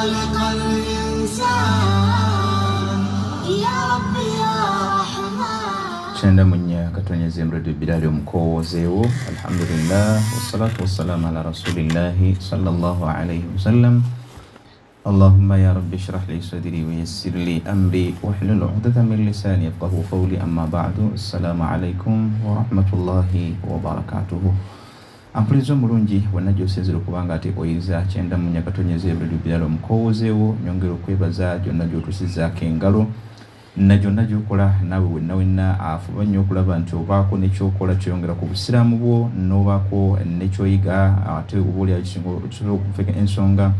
خالق الإنسان يا رب يا رحمن. Chenda munya katonyeze mredu bidali mkozewo. Alhamdulillah wassalatu wassalamu ala rasulillahi sallallahu alayhi wasallam. Allahumma ya rabbi shrah li sadri wa yassir li amri wahlul 'uqdatan min lisani yafqahu qawli, amma ba'du. Assalamu alaykum wa rahmatullahi wa barakatuh. Ampulizo mulungi wanajo sezero kubanga ate oyiza chenda munya katonyeze mredu bidali mkozewo nyongero kwebaza jonna jotusiza kengalo na jonna jokola nawe wenna afuba nnyo okulaba nti obaako nekyokola kyongera ku busiraamu bwo n'obaako nekyoyiga ate obaolya kisobola okufeka ensonga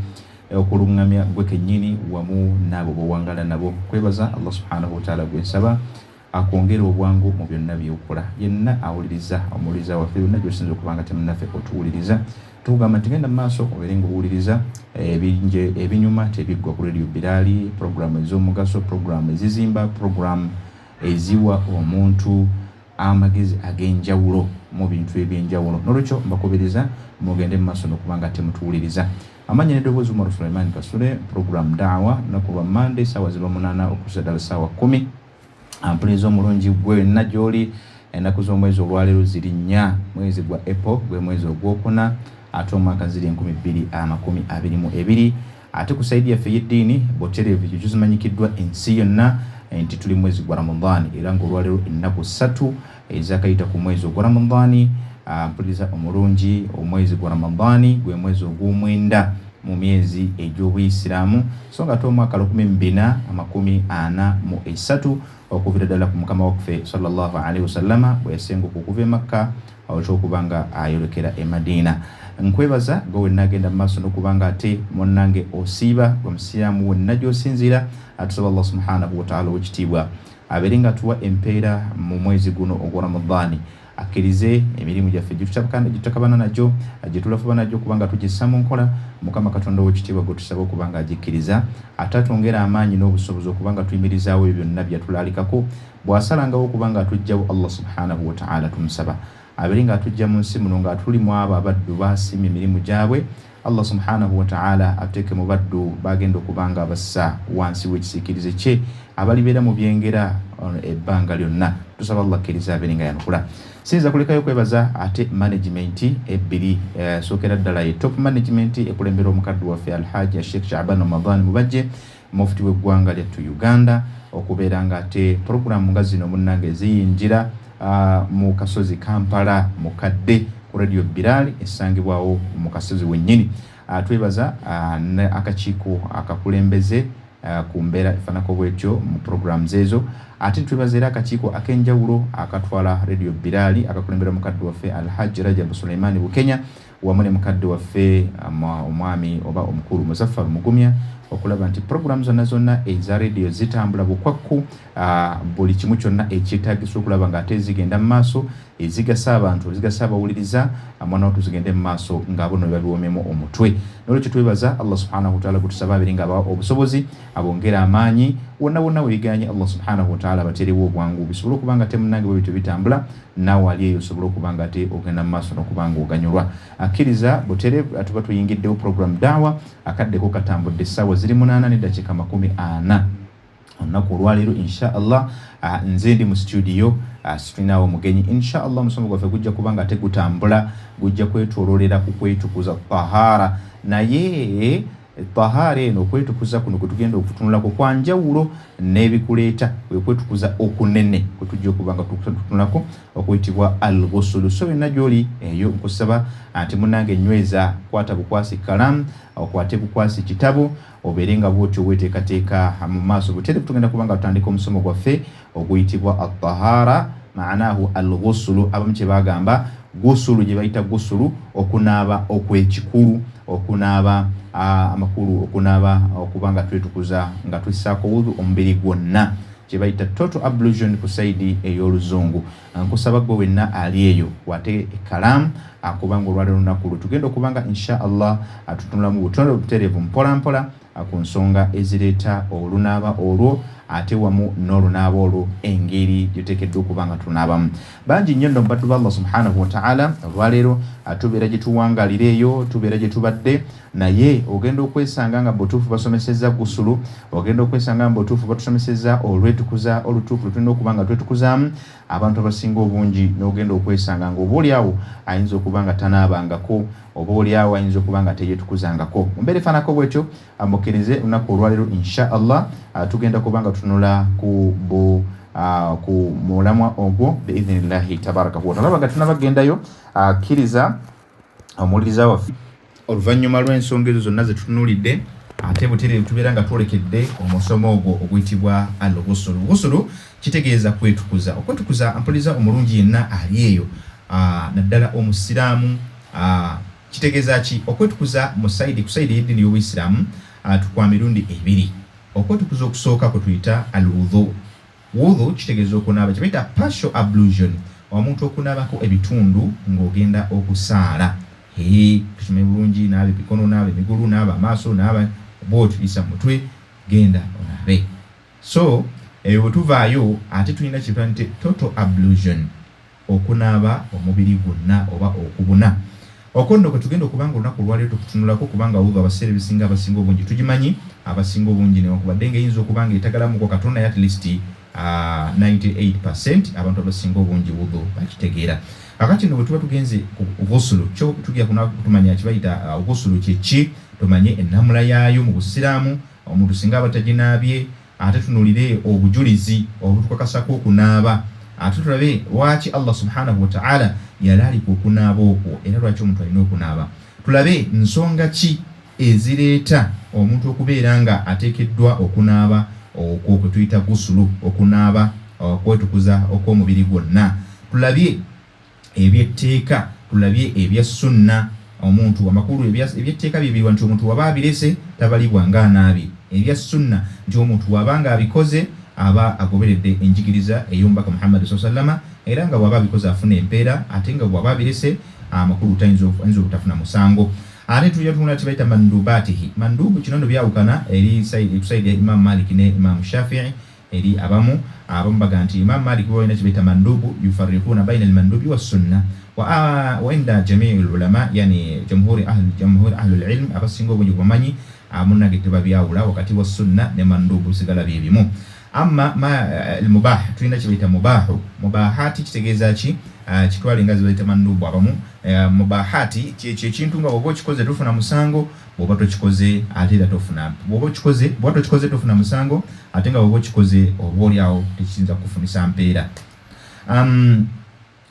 okulungamya gwe kennyini wamu n'abo bowangala nabo. Kwebaza Allah subhanahu wa ta'ala gwensaba akwongera obwangu mu byonna byokola. Yenna awuliriza omuwuliriza waffe yonna gyosinza okubanga temunnaffe otuwuliriza tugamba nti genda mu maaso obeere ng'owuliriza ebinyuma tebiggwa ku Radio Bilali, programu ez'omugaso, programu ezizimba, programu eziwa omuntu amagezi ag'enjawulo mu bintu eby'enjawulo. N'olwekyo mbakubiriza mugende mu maaso n'okubanga temutuwuliriza. Amanyi n'eddoboozi Umar Sulaiman Kasule, programu daawa lunaku lwa Monday ssaawa ziba 8 okutuusa ddala ssaawa 10. Ampuliza omulungi gwenna gy'oli. Ennaku z'omwezi olwaleero ziri 4 mwezi gwa April gwe mwezi ogwokuna ate omwaka ziri 2022. Ate ku saidi yaffe y'eddiini Boterevu ekyo kizimanyikiddwa ensi yonna nti tuli mwezi gwa Ramadhaani, era ng'olwaleero ennaku 3 ezakayita ku mwezi ogwa Ramadhaani. Ampuliza omulungi omwezi gwa Ramadhaani gwe mwezi ogw'omwenda mu myezi egy'Obuyisiraamu, so nga ate omwaka 1443 okuvira ddala ku mukama waffe sallallahu alaihi wasallama bwe yasenga okuva e Makka okubanga ayolekera e Madina. Nkwebaza gwe wenna agenda mu maaso n'okubanga ate munnange osiiba gwe musiraamu wenna gy'osinziira. Atusaba Allah subhanahu wa ta'ala ow'ekitiibwa abeere nga atuwa empeera mu mwezi guno ogwa Ramadhaani, akkirize emirimu gyaffe gyetutakabana nagyo gyetulafuba nagyo kubanga tugissa mu nkola. Mukama Katonda ow'ekitiibwa gwe tusaba okubanga agikkiriza, ate atwongera amaanyi n'obusobozi okubanga tuyimirizaawo ebyo byonna byatulaalikako. Bw'asalangawo okubanga atugjawo Allah subhanahu wa ta'ala tumusaba abeere nga atujja mu nsi muno nga tuli mu abo abaddu baasiima emirimu gyabwe. Allah subhanahu wa ta'ala ateeke mu baddu bagenda okubanga bassa wansi w'ekisiikirize kye abalibeera mu byengera ebbanga lyonna. Tusaba Allah akkiriza abeere nga yanukula. Sinza kulekayo kwebaza ate management ebbiri, sookera ddala ye top management ekulembera omukadde waffe Alhaji Sheikh Shaaban Ramadan Mubajje, mufti w'eggwanga lyattu Uganda, okubeera nga ate programu nga zino munnange ziyingira mu kasozi Kampala mukadde ku Radio Bilali esangibwawo mu kasozi wennyini. Twebaza akakiiko akakulembeze ku mbeera efaanako bwetyo mu programs ezo. Ate twebaza era akakiiko ak'enjawulo akatwala Radio Bilali akakulembera mukadde waffe Alhaji Rajab Sulaiman Bukenya wamu ne mukadde waffe omwami oba omukulu Muzaffar Mugumya, okulaba nti programu zonna eza radio zitambula bukwakku, buli kimu kyonna ekyetaagisa okulaba nga ate zigenda mu maaso, ezigasa abantu, ezigasa abawuliriza, mwana watu zigende mu maaso ng'abo ne babiwomemu omutwe. N'olwekyo twebaza Allah subhanahu wa ta'ala gutusaba abeere nga abawa obusobozi, abongera amaanyi, wonna webiganye Allah subhanahu wa ta'ala baterewo obwangu bisobole okubanga ate munnange bwe bityo bitambula, naawe ali eyo osobole okubanga ate ogenda mu maaso n'okubanga oganyulwa. Akkiriza Boterevu atuba tuyingiddewo programu daawa akaddeko katambudde essaawa ziri 8 n'eddakiika 40. Olunaku olwaleero insha Allah nze ndi mu studio, situlinawo mugenyi insha Allah. Musomo gwaffe gujja kubanga ate gutambula, gujja kwetololera ku kwetukuza tahara, naye tahara eno okwetukuza kuno kutugenda okutunulako kwa njawulo n'ebikuleeta kwetukuza okunene kutujja okubanga tutunulako okuyitibwa al-ghusl. So yonna gy'oli eyo nkusaba nti munnange nyweza kwata bukwasi kalamu okwate bukwasi kitabo obeere nga bwotyo weteekateeka mu maaso. Buterevu tugenda kubanga tutandika omusomo gwaffe oguyitibwa at-tahara maanahu al-ghusl. Abamu kye bagamba gusulu gye bayita gusulu okunaaba okw'ekikulu, okunaaba amakulu, okunaaba okubanga twetukuza nga tusaako wudu omubiri gwonna, kye bayita total ablution ku saidi ey'oluzungu. Nkusaba gwe wenna ali eyo wate ekalamu akubanga olwaleero lunaku lwe tugenda okubanga insha Allah atutunula mu butonde obutereevu mpola mpola ku nsonga ezireeta olunaaba olwo ate wamu n'olunaaba olwo engeri gyeteekeddwa okubanga tunaabamu. Bangi nnyo nno baddu ba Allah subhanahu wa ta'ala olwaleero tubeera gye tuwangalira eyo, tubeera gye tubadde, naye ogenda okwesanga nga botuufu basomesezza gusulu, ogenda okwesanga nga botuufu batusomesezza olwetukuza olutuufu lwe tulina okuba nga twetukuzaamu. Abantu abasinga obungi n'ogenda okwesanga nga obaoliawo ayinza okuba nga tanaabangako, obaoliawo ayinza okuba nga teyeetukuzangako. Mu mbeera efaanako bwetyo, mukkirize olunaku olwaleero insha Allah tugenda kuba nga tunula ku mulamwa ogwo biidhnillahi tabaraka wa taala. Nga tunabagendayo akkiriza omuwuliriza waffe oluvannyuma lw'ensonga ezo zonna ze tutunuulidde, ate butereevu tubeera nga twolekedde omusomo ogwo oguyitibwa al-ghusulu. Ghusulu kitegeeza kwetukuza. Okwetukuza mpuliriza omulungi yenna ali eyo, naddala omusiraamu, kitegeeza ki? Okwetukuza ku sayidi y'eddiini y'Obuyisiraamu tukwa mirundi ebiri. Okwetukuza okusooka kwe tuyita al-wudhu. Wudhu kitegeeza okunaaba, kye bayita partial ablution, omuntu okunaabako ebitundu ng'ogenda okusaala. Tukimanyi bulungi, naaba emikono, naaba emigulu, naaba amaaso, naaba bw'otyo, yisa mu mutwe, genda onaabe. So eyo bwe tuvaayo ate tulina kye tuyita total ablution, okunaaba omubiri gwonna oba okubuna. Okwo nno kwe tugenda okuba nga olunaku olwaleero tukutunulako, kubanga wudhu abaseera ebisinga abasinga obungi tugimanyi, abasinga obungi newankubadde ng'eyinza okuba nga etagalamuko katonda naye at least 98% abantu abasinga obungi wudhu bakitegeera. Kakati nno bwe tuba tugenze ku ghusulu, kyo tugya kutumanya kibayita ghusulu kyeki, tumanye ennamula yaayo mu Busiraamu, omuntu singa aba taginaabye, ate tunulire obujulizi obutukakasako okunaaba, ate tulabe lwaki Allah subhanahu wa ta'ala yalaalika okunaaba okwo, era lwaki omuntu alina okunaaba. Tulabe nsonga ki ezireeta omuntu okubeera nga ateekeddwa okunaaba okwo kwe tuyita ghusulu, okunaaba okwetukuza okw'omubiri gwonna. Tulabye ebyetteeka, tulabye ebya sunna. Omuntu amakulu ebyetteeka bibiri nti omuntu waba abirese tabalibwa nga anaabye. Ebya sunna nti omuntu waba nga abikoze aba agoberedde enjigiriza ey'omubaka Muhammad sallallahu alaihi wasallam, era nga bw'aba abikoze afuna empeera, ate nga bw'aba abirese amakulu tayinza obutafuna musango. Ate tujja tunula kibayita mandubatihi. Mandubu kino nno byawukana eri sayidi ya Imam Malik ne Imam Shafi'i. Eri abamu baga nti Imam Malik boyina kibayita mandubu, yufarriquna baina al-mandubi was-sunna wa inda jami'i al-ulama, yani jamhuri ahli al-ilm abasinga obungi bamanyi munagete babyawula wakati wa sunna ne mandubu sigala byebimu. Amma al-mubah tulina kibayita mubahu. Mubahati kitegeeza ki? Kitwale nga zibayita mandubu abamu. Mubahati kintu nga bw'oba okikoze tofuna musango, bw'oba tokikoze ate era tofuna. Bw'oba tokikoze tofuna musango, ate nga bw'oba okikoze oba oliawo tekiyinza kufunisa mpeera.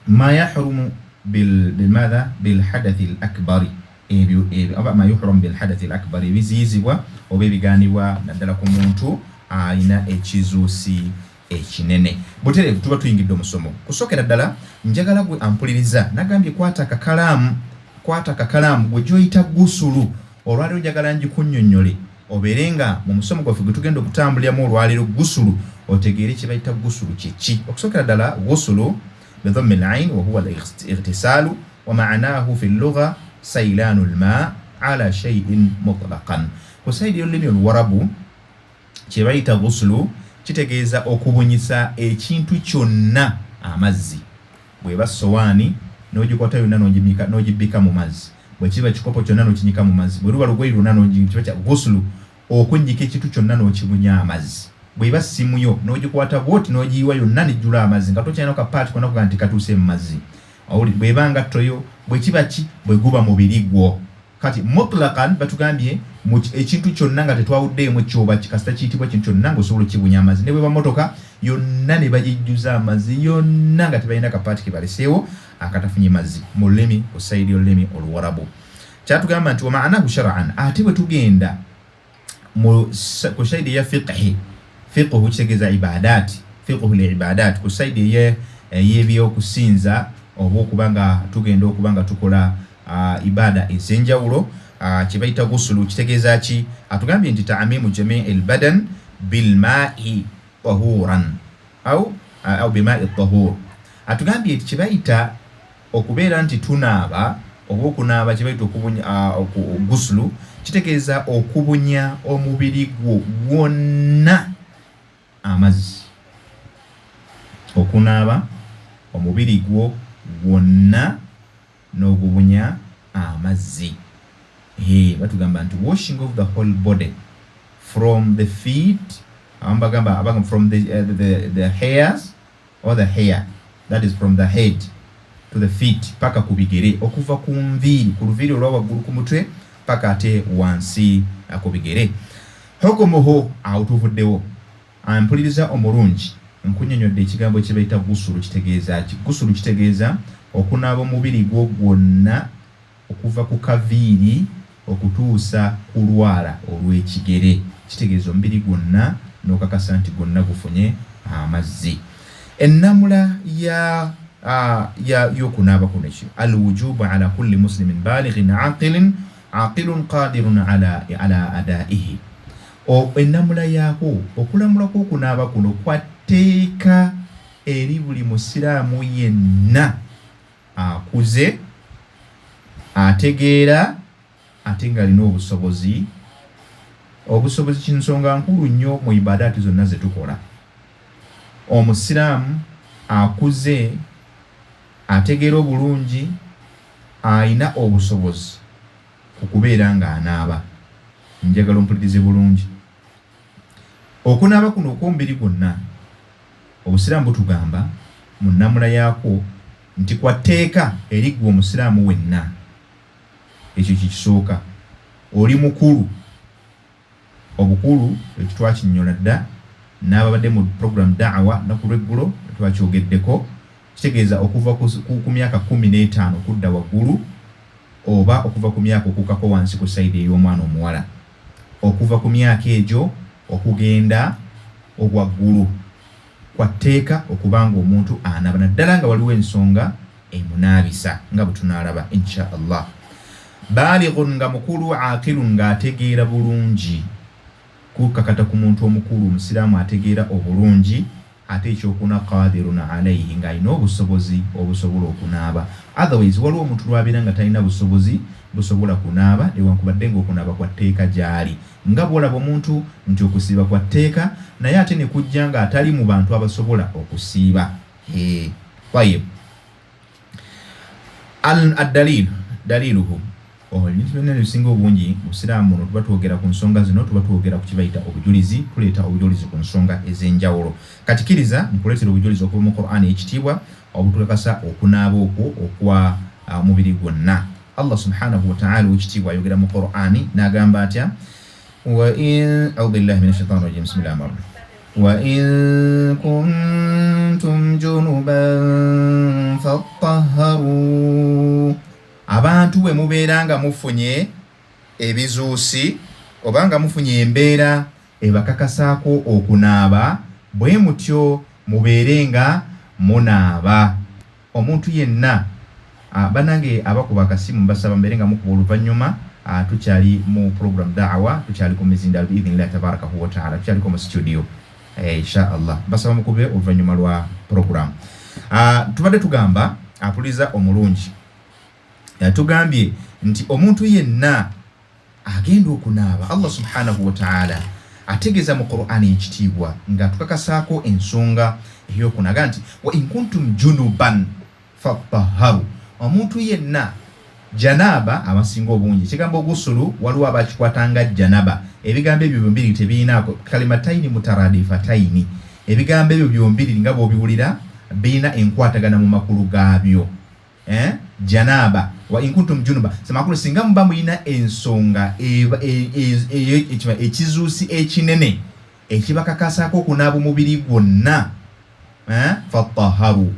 Ma yahrumu bilhadathi al-akbari, oba ma yuhram bilhadathi al-akbari, ebiziyizibwa oba ebigaanibwa naddala ku muntu alina ekizuusi ekinene. Butereevu tuba tuyingidde omusomo. Kusookera ddala njagala gwe ampuliriza nagambye kwata kakalaamu gwe gyoyita ghusulu. Olwaleero njagala ngikunnyonnyole obeere nga mu musomo gwaffe gwe tugenda okutambuliramu olwaleero ghusulu otegeere kye bayita ghusulu kyeki. Okusookera ddala ghusulu bidhammi al-ayn wa huwa al-ightisaalu wa ma'naahu fi al-lugha saylaanu al-maa' ala shay'in mutlaqan. Ku sayidi y'olulimi Oluwarabu kye bayita ghusulu kitegeeza okubunyisa ekintu kyonna amazzi. Bw'eba sowaani n'ogikwata yonna n'ogibbika mu mazzi, bwe kiba kikopo kyonna n'okinyika mu mazzi, bwe luba lugoye lwonna n'ogikiba kya ghusulu, okunnyika ekintu kyonna n'okibunya amazzi. Bw'eba ssimu yo n'ogikwata bw'oti n'ogiyiwa yonna n'ejjula amazzi nga tokyalina kapaati konna kuga nti katuuse mu mazzi. Bw'eba ngatto yo bwe kiba ki? Bwe guba mubiri gwo. Kati mutlaqan batugambye ekintu kyonna nga tetwawuddeemu ekyoba kasita kiyitibwa ekintu kyonna ng'osobola okibunya amazzi. Ne bwe bamotoka yonna ne bagijjuza amazzi yonna nga tebalina kapaati ke baleseewo akatafunye mazzi mu lulimi ku sayidi y'olulimi Oluwarabu. Kyatugamba nti wa ma'anahu shar'an. Ate bwe tugenda ku sayidi ya fiqhi, fiqhu kitegeeza ibadaati, fiqhu li-ibadaati, ku sayidi y'ebyokusinza oba okuba nga tugenda okuba nga tukola ibada ez'enjawulo, kye bayita ghusulu kitegeeza ki? Atugambye nti ta'mimu jamii al-badan bil-maa'i tahuran au bimaa'i tahur. Atugambye kye bayita okubeera nti tunaaba oba okunaaba, kye bayita okubunya ghusulu kitegeeza okubunya omubiri gwo gwonna amazzi. Okunaaba omubiri gwo gwonna n'ogubunya amazzi. Batugamba nti washing of the whole body from the feet, from the hairs or the hair, that is from the head to the feet, paka ku bigere, okuva ku nviiri, ku luviiri olw'awaggulu ku mutwe paka ate wansi ku bigere. Hukumuhu, awo tuvuddewo. Mpuliriza omulungi, nkunnyonnyodde ekigambo kye bayita gusulu. Kitegeeza ki? Gusulu kitegeeza okunaaba omubiri gwo gwonna okuva ku kaviiri okutuusa ku lwala olw'ekigere. Kitegeeza omubiri gwonna n'okakasa nti gwonna gufunye amazzi. Ennamula y'okunaaba kuno ekyo, alwujubu ala kulli muslimin balighin aqilun qadirun ala adaihi. Ennamula yaako, okulamula kw'okunaaba kuno kwatteeka eri buli musiraamu yenna akuze, ategeera, ate ng'alina obusobozi. Obusobozi kinsonga nkulu nnyo mu ibadaati zonna ze tukola. Omusiraamu akuze, ategeera obulungi, alina obusobozi ku kubeera ng'anaaba. Njagala ompulirize bulungi. Okunaaba kuno okw'omubiri gwonna, obusiraamu butugamba mu nnamula yaako nti kwatteeka eri ggwe omusiraamu wenna. Ekyo kikisooka. Oli mukulu. Obukulu ekyo twakinyola dda n'ababadde mu program da'wa naku lw'eggulo twakyogeddeko. Kitegeeza okuva ku myaka 15 okudda waggulu, oba okuva ku myaka okukako wansi ku sayidi ey'omwana omuwala. Okuva ku myaka egyo okugenda ogwaggulu kwatteeka okubanga omuntu anaaba, naddala nga waliwo ensonga emunaabisa nga bwe tunaalaba insha Allah. Balighun, nga mukulu, aqilun, nga ategeera bulungi. Kukakata ku muntu omukulu omusiraamu ategeera obulungi, ate ekyokuna qadirun alayhi, nga alina obusobozi obusobola okunaaba. Otherwise waliwo omuntu lw'abeera nga talina busobozi busobola kunaaba, newankubadde ng'okunaaba kwa tteeka gy'ali. Nga bw'olaba omuntu nti okusiiba kwa tteeka, naye ate ne kujja nga atali mu bantu abasobola okusiiba. Tayyib. Daliluhu. Ebintu byonna ebisinga obungi mu Isiraamu muno tuba twogera ku nsonga zino, tuba twogera ku kibayita obujulizi, tuleeta obujulizi ku nsonga ez'enjawulo. Katikiriza nkuleetera obujulizi okuva mu Qur'ani ekitiibwa obutulekasa okunaaba okwo okwa mubiri gwonna. Allah subhanahu wa ta'ala w'ekitiibwa ayogera mu Qur'ani n'agamba atya, a'udhu billahi minash shaitani rajim, bismillahir rahmanir rahim. Wa in kuntum junuban fattahharu, abantu bwe mubeera nga mufunye ebizuusi oba nga mufunye embeera ebakakasaako okunaaba, bwe mutyo mubeere nga munaaba. Omuntu yenna banange abakuba akasimu mbasaba mbeere nga mukuba oluvannyuma. Tukyali mu program da'wa, tukyali ku mizinda biidhnillahi tabarakahu wa ta'ala, tukyali mu studio insha Allah. Basaba mukube oluvannyuma lwa program. Tubadde tugamba apuliza omulungi, tugambye nti omuntu yenna agenda okunaaba, Allah subhanahu wa ta'ala ategeeza mu Qur'ani ekitiibwa nga tukakasaako ensonga ey'okunaga nti wa in kuntum junuban fattahharu. Omuntu yenna, janaba amasinga obungi, ekigambo gusulu waliwo abakikwatanga janaba. Ebigambo ebyo byombiri tebirinaako kalimataini mutaradifataini. Ebigambo ebyo byombiri nga bw'obiwulira birina enkwatagana mu makulu gaabyo. Janaba wa in kuntum junuba, samakulu singa muba mulina ensonga ekizuusi ekinene ekibakakasaako okunaaba omubiri gwonna, fattaharu,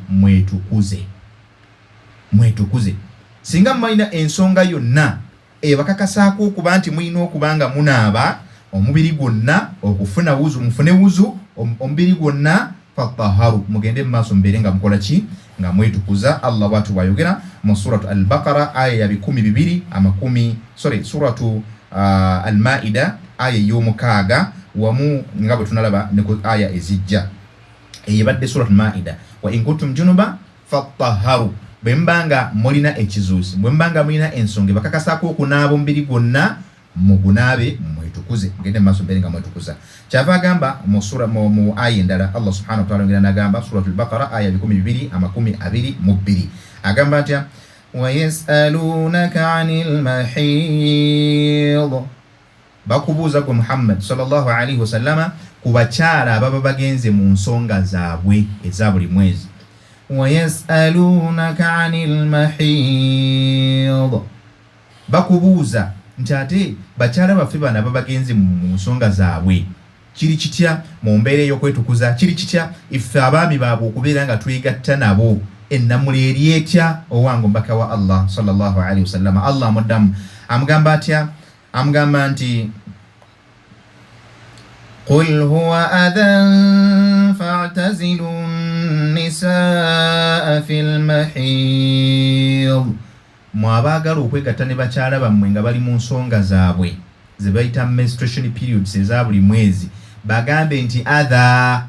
mwetukuze. Singa mulina ensonga yonna ebakakasaako okuba nti mulina okubanga munaaba omubiri gwonna, okufuna wuzu, mufune wuzu omubiri gwonna, fattaharu, mugende mu maaso mbeere nga mukola ki? Nga mwetukuza. Allah watu bw'ayogera mu suratu al-Baqara aya ya 12 suratu al-Maida aya y'omukaaga wamu nga bwe tunalaba ne ku aya ezijja eyabadde suratu al-Maida. Wa in kuntum junuba fattaharu, bwe mbanga mulina ekizuusi, bwe mbanga mulina ensonga bakakasaako okunaaba omubiri gwonna, mugunaabe mwetukuze, mugende mu maaso mbeere nga mwetukuza. Kyava agamba mu aya endala, Allah subhanahu wa ta'ala ngena n'agamba suratu al-Baqara aya 12:22 agamba atya, ويسألونك عن المحيض bakubuuza ku Muhammad sallallahu alaihi wasallama ku bakyala ababa bagenze mu nsonga zaabwe eza buli mwezi. ويسألونك عن المحيض bakubuuza nti ate bakyala baffe bano ababa bagenze mu nsonga zaabwe kiri kitya mu mbeera ey'okwetukuza, kiri kitya iffe abaami baabwe okubeera nga twegatta nabo, ennamula eri etya owange omubaka wa Allah sallallahu alaihi wasallama. Allah amuddamu amugamba atya? Amugamba nti قل هو أذى فاعتزلوا النساء في المحيض mwabagala okwegatta ne bakyala bammwe nga bali mu nsonga zaabwe ze bayita menstruation periods eza buli mwezi, bagambe nti adha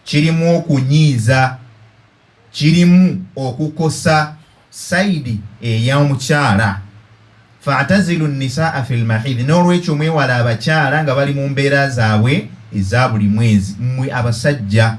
kirimu okunyiiza, kirimu okukosa saidi ey'omukyala. Fa'tazilu nisaa fil mahid, n'olwekyo mwewala abakyala nga bali mu mbeera zaabwe eza buli mwezi. Mmwe abasajja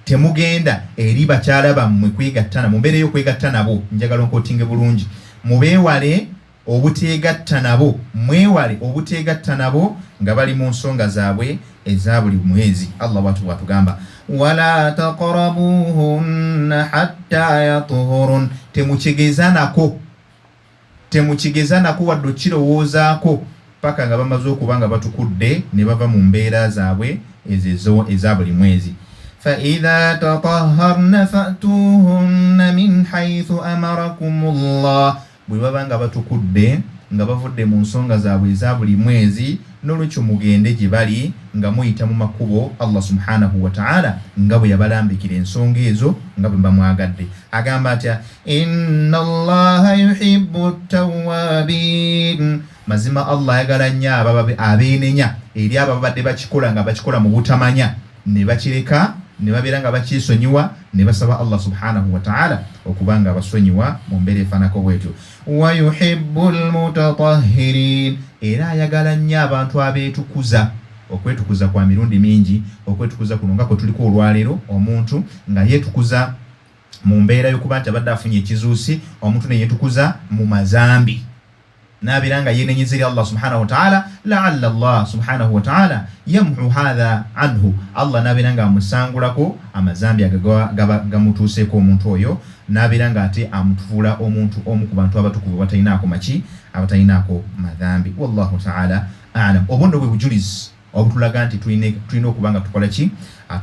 temugenda eri bakyala bammwe kwegattana mu mbeera y'okwegatta nabo, njagala nkootinge bulungi, mubeewale obuteegatta nabo, mwewale obuteegatta nabo nga bali mu nsonga zaabwe eza buli mwezi. Allah bw'atugamba wala taqrabuhunna hatta yatuhurun, temukigeza nako wadde okirowoozaako paka nga bamaze okuba nga batukudde ne bava mu mbeera zaabwe ezo eza buli mwezi. فإذا تطهرن فأتوهن من حيث أمركم الله, bwe baba nga batukudde nga bavudde mu nsonga zaabwe eza buli mwezi, n'olwekyo mugende gye bali nga muyita mu makubo Allah subhanahu wa ta'ala nga bwe yabalambikira ensonga ezo nga bwe bamwagadde. Agamba atya inna Allaha yuhibbu at-tawwabin, mazima Allah ayagala nnyo abeenenya eri abo ababadde bakikola nga bakikola mu butamanya ne bakireka ne babeera nga bakyesonyiwa ne basaba Allah subhanahu wa ta'ala okubanga abasonyiwa mu mbeera efaanako bwetyo. Wa yuhibbul mutatahhirin, era ayagala nnyo abantu abeetukuza. Okwetukuza kwa mirundi mingi, okwetukuza kuno nga kwe tuliko olwaleero, omuntu nga yeetukuza mu mbeera y'okuba nti abadde afunye ekizuusi, omuntu ne yeetukuza mu mazambi nabeera nga yeenenyeza eri Allah subhanahu wa ta'ala, la'alla Allah subhanahu wa ta'ala yamhu hadha anhu, Allah nabeera nga amusangulako amazambi agaba gamutuuseeko omuntu oyo, nabeera nga ate amutufuula omuntu omu ku bantu abatukuvu abatayinaako maki, abatayinaako madhambi. Wallahu ta'ala a'lam. Obundo bwe bujulizi obutulaga nti tulina okuba nga tukola ki,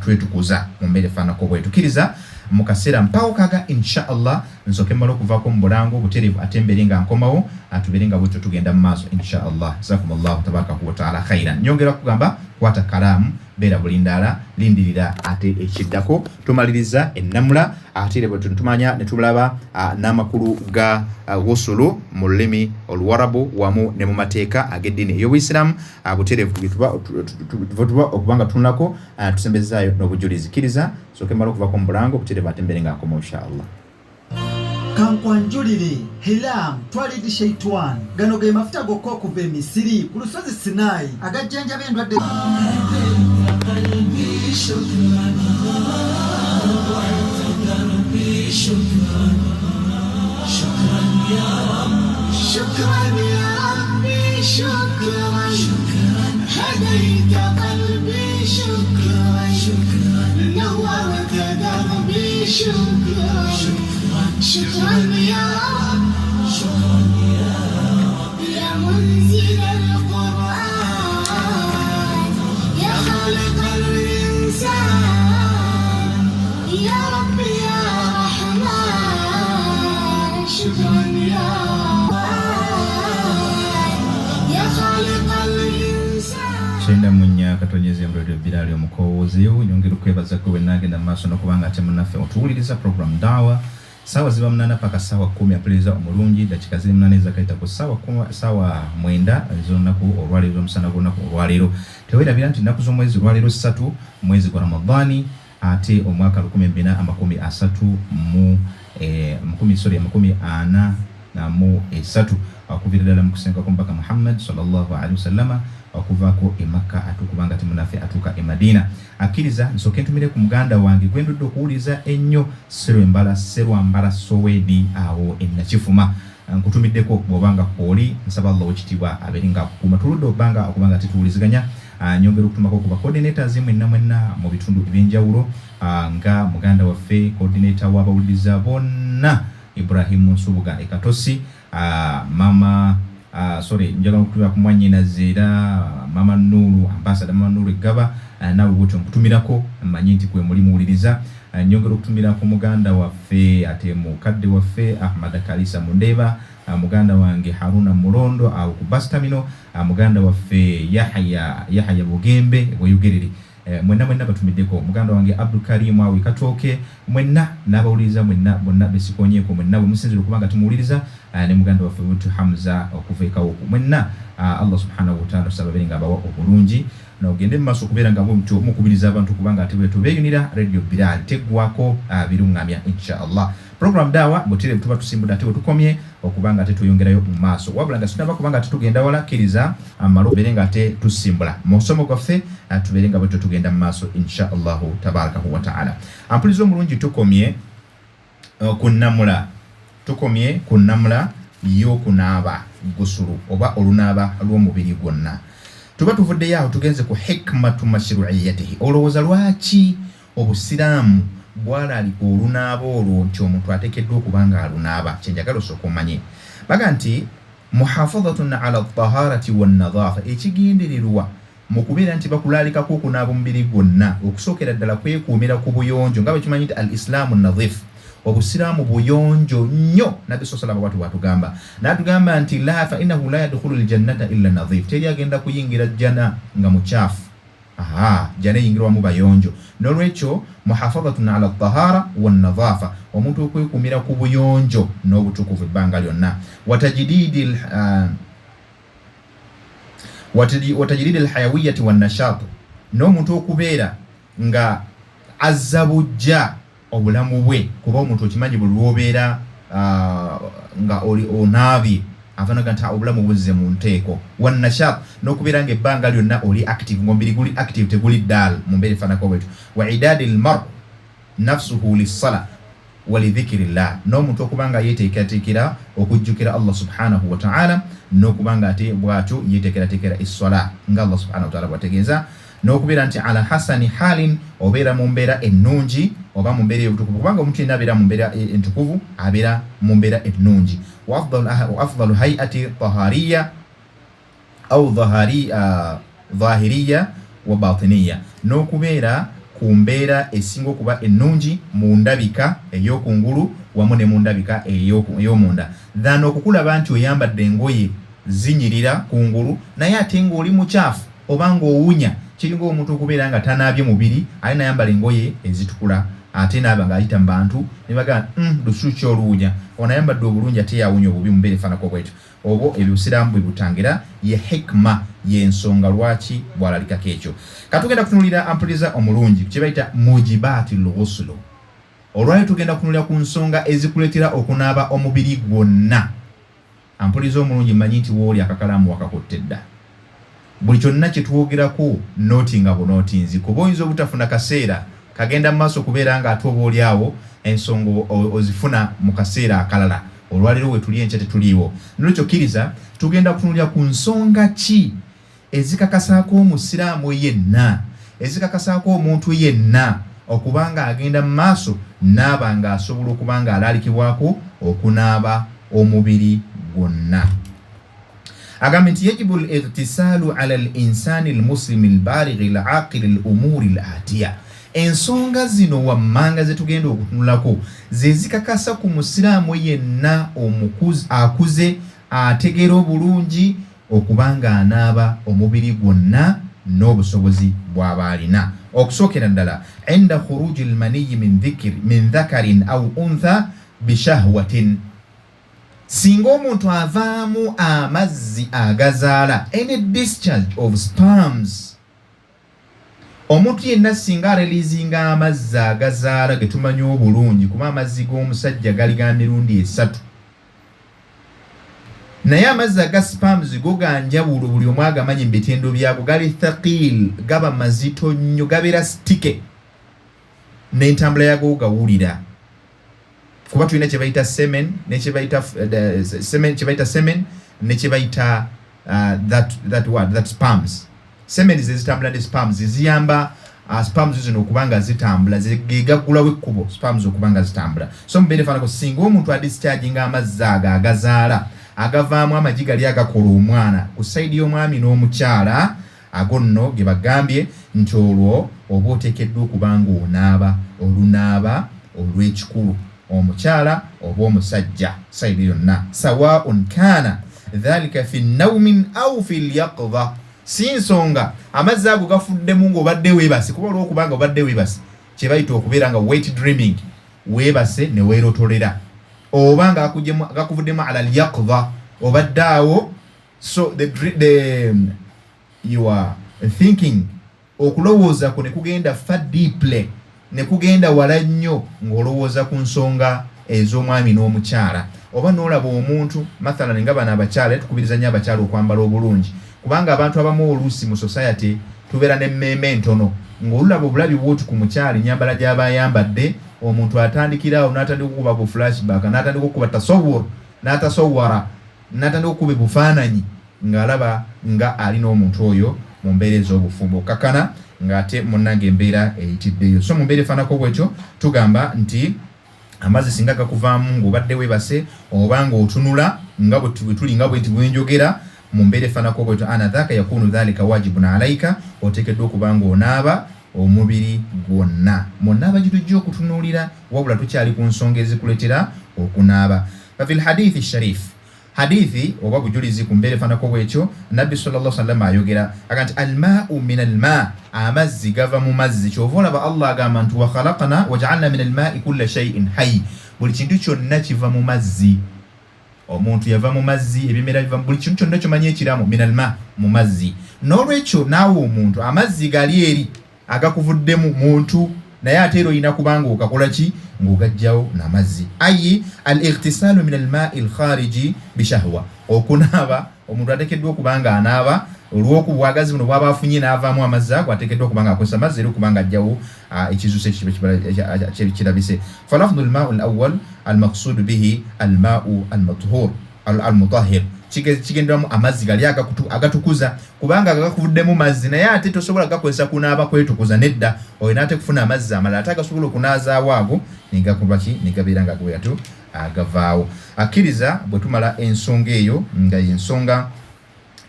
twetukuza mu mbeera efaanako bwe tukiriza mu kaseera mpawukaga insha Allah nsoke mmala okuvaako mu bulango butereevu ate mbeere nga nkomawo, tubeere nga bwetyo tugenda mu maaso insha Allah. Jazakumullahu tabaraka wa ta'ala khairan. Nyongera kugamba kwata kalaamu, beera bulindaala, lindirira ate ekiddako. Tumaliriza ennamula ate bwe tumanya ne tulaba n'amakulu ga wusulu mu lulimi oluwarabu wamu ne mu mateeka ag'eddiini ey'Obuyisiraamu butereevu tuba okubanga tunako tusembezaayo n'obujulizi. Kkiriza soke mmala okuvaako mu bulango butereevu ate mbeere nga nkomawo insha Allah. Kankwanjulire Hiram twalidi Shaitwan, gano ge mafuta gokka okuva e Misiri ku lusozi Sinai agajjanjaba endwadde. شكرا يا ربي شكرا هديت قلبي شكرا نورت دربي شكرا شكرا يا رب يا منزل القرآن يا خالق الإنسان يا رب يا رحمن شكرا يا Shenda munya katonyeze mredio Bilali omukowoozi nyongera okwebaza gwe nagenda mu maaso n'okubanga ate munnaffe otuwuliriza program Dawa sawa ziba 8 paka sawa 10 apuliriza omulungi dakika ziri 8 ezakayita ku sawa 9 ez'olunaku olwaleero omusana gw'olunaku olwaleero. Teweerabira nti nnaku z'omwezi olwaleero 3 mwezi gwa Ramadhani ate omwaka 2030 mu esatu okuvira ddala mu kusenga ku Mbaka Muhammad sallallahu alaihi wasallama okuvaako e Makka atukubanga timunafe atuuka e Madina. Akkiriza nsooke ntumire ku muganda wange gwe ndudde okuwuliza ennyo Serwambala Soweedi awo e Nakifuma. Nkutumiddeko bw'obanga kwoli, nsaba Allah ekitiibwa abeere nga akukuuma. Tuludde okubanga tetuwuliziganya. Nyongera okutumako ku bacoordinators mwenna mu bitundu ebyenjawulo nga muganda waffe coordinator w'abawuliriza bonna Ibrahim Nsubuga e Katosi, mama njagala okutumira ku Mwanyina Zeera, mama Nuru, ambassador mama Nuru Gaba, nawe bw'otyo nkutumirako, mmanyi nti kwe muli muwuliriza. Nyongera okutumira ku muganda waffe ate mukadde waffe Ahmad Kalisa Mundeba, muganda wange Haruna Mulondo awo ku Bastamino, muganda waffe Yahya Bugembe Bweyogerere. Mwenna batumiddeko, muganda wange Abdul Karim awe Katooke, mwenna n'abawuliriza mwenna bonna besikonyeeko, mwenna bwe musinzira okubanga tumuwuliriza, ne muganda waffe Butu Hamza okuveekawo mwenna. Allah subhanahu wa ta'ala sababe nga abawa obulungi n'ogende mu maaso okubeera nga mukubiriza abantu kubanga ate bwe tubeeyunira Radio Bilal teggwako birungamya inshallah. Program dawa mutire tuba tusimbula ate tukomye okubanga ate tuyongerayo mu maaso, wabula nga sinaba kubanga ate tugenda wala kiriza amalo beere nga ate tusimbula mu musomo gwaffe tubeere nga bwe tugenda mu maaso inshallah tabarakahu wa ta'ala. Ampulizo omulungi tukomye ku nnamula y'okunaaba gusulu oba olunaaba lw'omubiri gwonna. Tuba tuvuddeyo awo tugenze ku hikmatu mashru'iyatihi. Olowooza lwaki obusiraamu bwalalika olunaaba olwo nti omuntu ateekeddwa okubanga alunaaba? Kyenjagala osooka omanye baga nti muhafadhatun ala taharati wannadhaafa, ekigendererwa mu kubeera nti bakulalikako okunaaba omubiri gwonna okusookera ddala kwekuumira ku buyonjo nga bwe kimanyi nti al islaamu nadhifu, obusiraamu buyonjo nnyo. Nabbi sallallahu alaihi wasallam atugamba n'atugamba nti la fa innahu la yadkhulu aljannata illa nadhif, teri agenda kuyingira jjana nga mukyafu. Jjana eyingirwamu bayonjo. N'olwekyo muhafadhatun ala tahara wannadhafa, omuntu okwekuumira ku buyonjo n'obutukuvu ebbanga lyonna. Watajididi alhayawiyati wannashatu, n'omuntu okubeera nga azza bujja obulamu bwe, kuba omuntu okimanyi buli lwobeera nga oli onaabye avanaga nti obulamu buzze mu nteeko. Wannashat, n'okubeera nga ebbanga lyonna oli active, ng'omubiri guli active teguli dal mu mbeera efaanako bwetyo. Wa idadi almar nafsuhu lissala wa lidhikirillah, n'omuntu okubanga yeteekerateekera okujjukira Allah subhanahu wa ta'ala, n'okubanga ate bw'atyo yeteekerateekera essala nga Allah subhanahu wa ta'ala bw'ategeeza, n'okubeera nti ala hasani halin, obeera mu mbeera ennungi oba mu mbeera y'obutukuvu, kubanga omuntu yenna abeera mu mbeera entukuvu abeera mu mbeera ennungi. Wa afdalu hayati tahariya au dhahiriya wa batiniya, n'okubeera ku mbeera esinga okuba ennungi mu ndabika ey'okungulu wamu ne mu ndabika ey'omunda, than okukulaba nti oyambadde engoye zinyirira kungulu naye ate ng'oli mukyafu oba ng'owunya. Kiringa omuntu okubeera nga tanaabye mubiri ali nayambala engoye ezitukula ate naaba ng'ayita mu bantu ne bagamba lusuki oluwunya, onayambadde obulungi ate yawunya obubi mu mbeera efaanako bwetyo. Obwo ebyo busiraamu bwe butangira, ye hikma y'ensonga lwaki bwalalikako ekyo. Katugenda kutunulira ampuliza omulungi kye bayita mujibaati lghuslu. Olwali tugenda kutunulira ku nsonga ezikuleetera okunaaba omubiri gwonna. Ampuliza omulungi mmanyi nti wooli akakalaamu wakakotte dda. Buli kyonna kye twogerako nooti nga bunootinzi, kuba oyinza obutafuna kaseera kagenda mu maaso kubeera nga ate oba oli awo ensonga ozifuna mu kaseera akalala. Olwaliro we tuli enkya tetuliiwo. Nolwekyo kkiriza tugenda kutunulira ku nsonga ki ezikakasaako omusiraamu yenna, ezikakasaako omuntu yenna okubanga agenda mu maaso naaba nga asobola okuba nga alaalikibwako okunaaba omubiri gwonna. Agambye nti yajibu al-ightisalu ala al-insani al-muslimi al-balighi al-aqili al-umuri al-atiya. Ensonga zino wammanga ze tugenda okutunulako ze zikakasa ku musiraamu yenna akuze ategeera obulungi okubanga anaaba omubiri gwonna n'obusobozi bw'aba alina. Okusookera ddala inda khuruji al-maniyi min dhakarin aw untha bishahwatin, singa omuntu avaamu amazzi agazaala, any discharge of sperms, omuntu yenna singa arelizinga amazzi agazaala ge tumanyi obulungi kuba amazzi g'omusajja gali ga mirundi 3, naye amazzi aga spams go ganjawulo buli omu agamanyi mubitendo byago gali thaqil gaba mazito nnyo gabeera stike n'entambula yago gawulira kuba tulina kye bayita semen nekye bayita that spams. Semen zitambula ne spams ziyamba spams zino okubanga zitambula zigagulawo ekkubo spams okubanga zitambula. So mubere fana ko singa omuntu adischarginga amazzi agazaala agavaamu amagi gali agakola omwana ku saidi y'omwami n'omukyala ago nno ge bagambye nti olwo oba oteekeddwa okubanga onaaba olunaaba olw'ekikulu omukyala oba omusajja saidi yonna sawaun kana dhalika fi naumin au fi lyaqdha. Si nsonga amazzi ago gafuddemu ng'obadde weebase kuba olw'okubanga obadde weebase kye bayita okubeera nga wet dreaming weebase ne weerotolera oba nga gakuvuddemu ala lyaqdha obadde awo so you are thinking okulowooza ko ne kugenda fa deeply ne kugenda wala nnyo ng'olowooza ku nsonga ez'omwami n'omukyala oba n'olaba omuntu mathalan nga bano abakyala tukubiriza nnyo abakyala okwambala obulungi kubanga abantu abamu oluusi mu society tubeera n'emmeme ntono ng'olulaba obulabi bw'oti ku mukyala ennyambala gy'aba ayambadde omuntu atandikirawo n'atandika okukuba ku flashback n'atandika okukuba n'atasowwara n'atandika okukuba bufaananyi ng'alaba nga alina omuntu oyo mu mbeera ez'obufumbo kakana ng'ate munnange embeera eyitiddeyo. So mu mbeera efaanako bwetyo tugamba nti amazzi singa gakuvaamu ng'obadde weebase oba ng'otunula nga bwe tuli nga bwe bwenjogera mu mbeera efaanako bwetyo anadhaka yakunu dhalika wajibun alaika oteekeddwa okuba ng'onaaba omubiri gwonna munaaba gitujja okutunuulira wabula tukyali ku nsonga ezikuletera okunaaba. Fafil hadithi sharif hadithi oba bujulizi ku mbeera efaanako bwetyo nabbi sallallahu alaihi wasallam ayogera aganti almaau min alma amazzi gava mu mazzi kyova olaba Allah agamba nti wa khalaqna waja'alna min almaai kulla shay'in hayy buli kintu kyonna kiva mu mazzi. Omuntu yava mu mazzi ebimera biva buli kintu kyonna kyomanya ekiramu min alma mu mazzi n'olwekyo naawe omuntu amazzi gali eri agakuvuddemu muntu naye ate era olina kubanga okakola ki ng'ogajjawo n'amazzi ayi al-ightisalu min al-ma'i al-khariji bishahwa okunaaba omuntu ateekeddwa okubanga anaaba olw'okubwagazi buno bw'aba afunye n'avaamu amazzi ago ateekeddwa okubanga akozesa amazzi era okubanga ajjawo ekizuuso kirabise. falafdhu al-ma'u al-awwal al-maqsudu bihi al-ma'u al-mathhur al-mutahhir kigenderamu amazzi gali agatukuza kubanga agakuvuddemu mazzi naye ate tosobola gakozesa kunaaba kwetukuza nedda olina ate kufuna amazzi amalala ate agasobola okunaazaawo ago negakubaki negabeera nga gweyatu agavaawo. Akkiriza bwe tumala ensonga eyo nga yensonga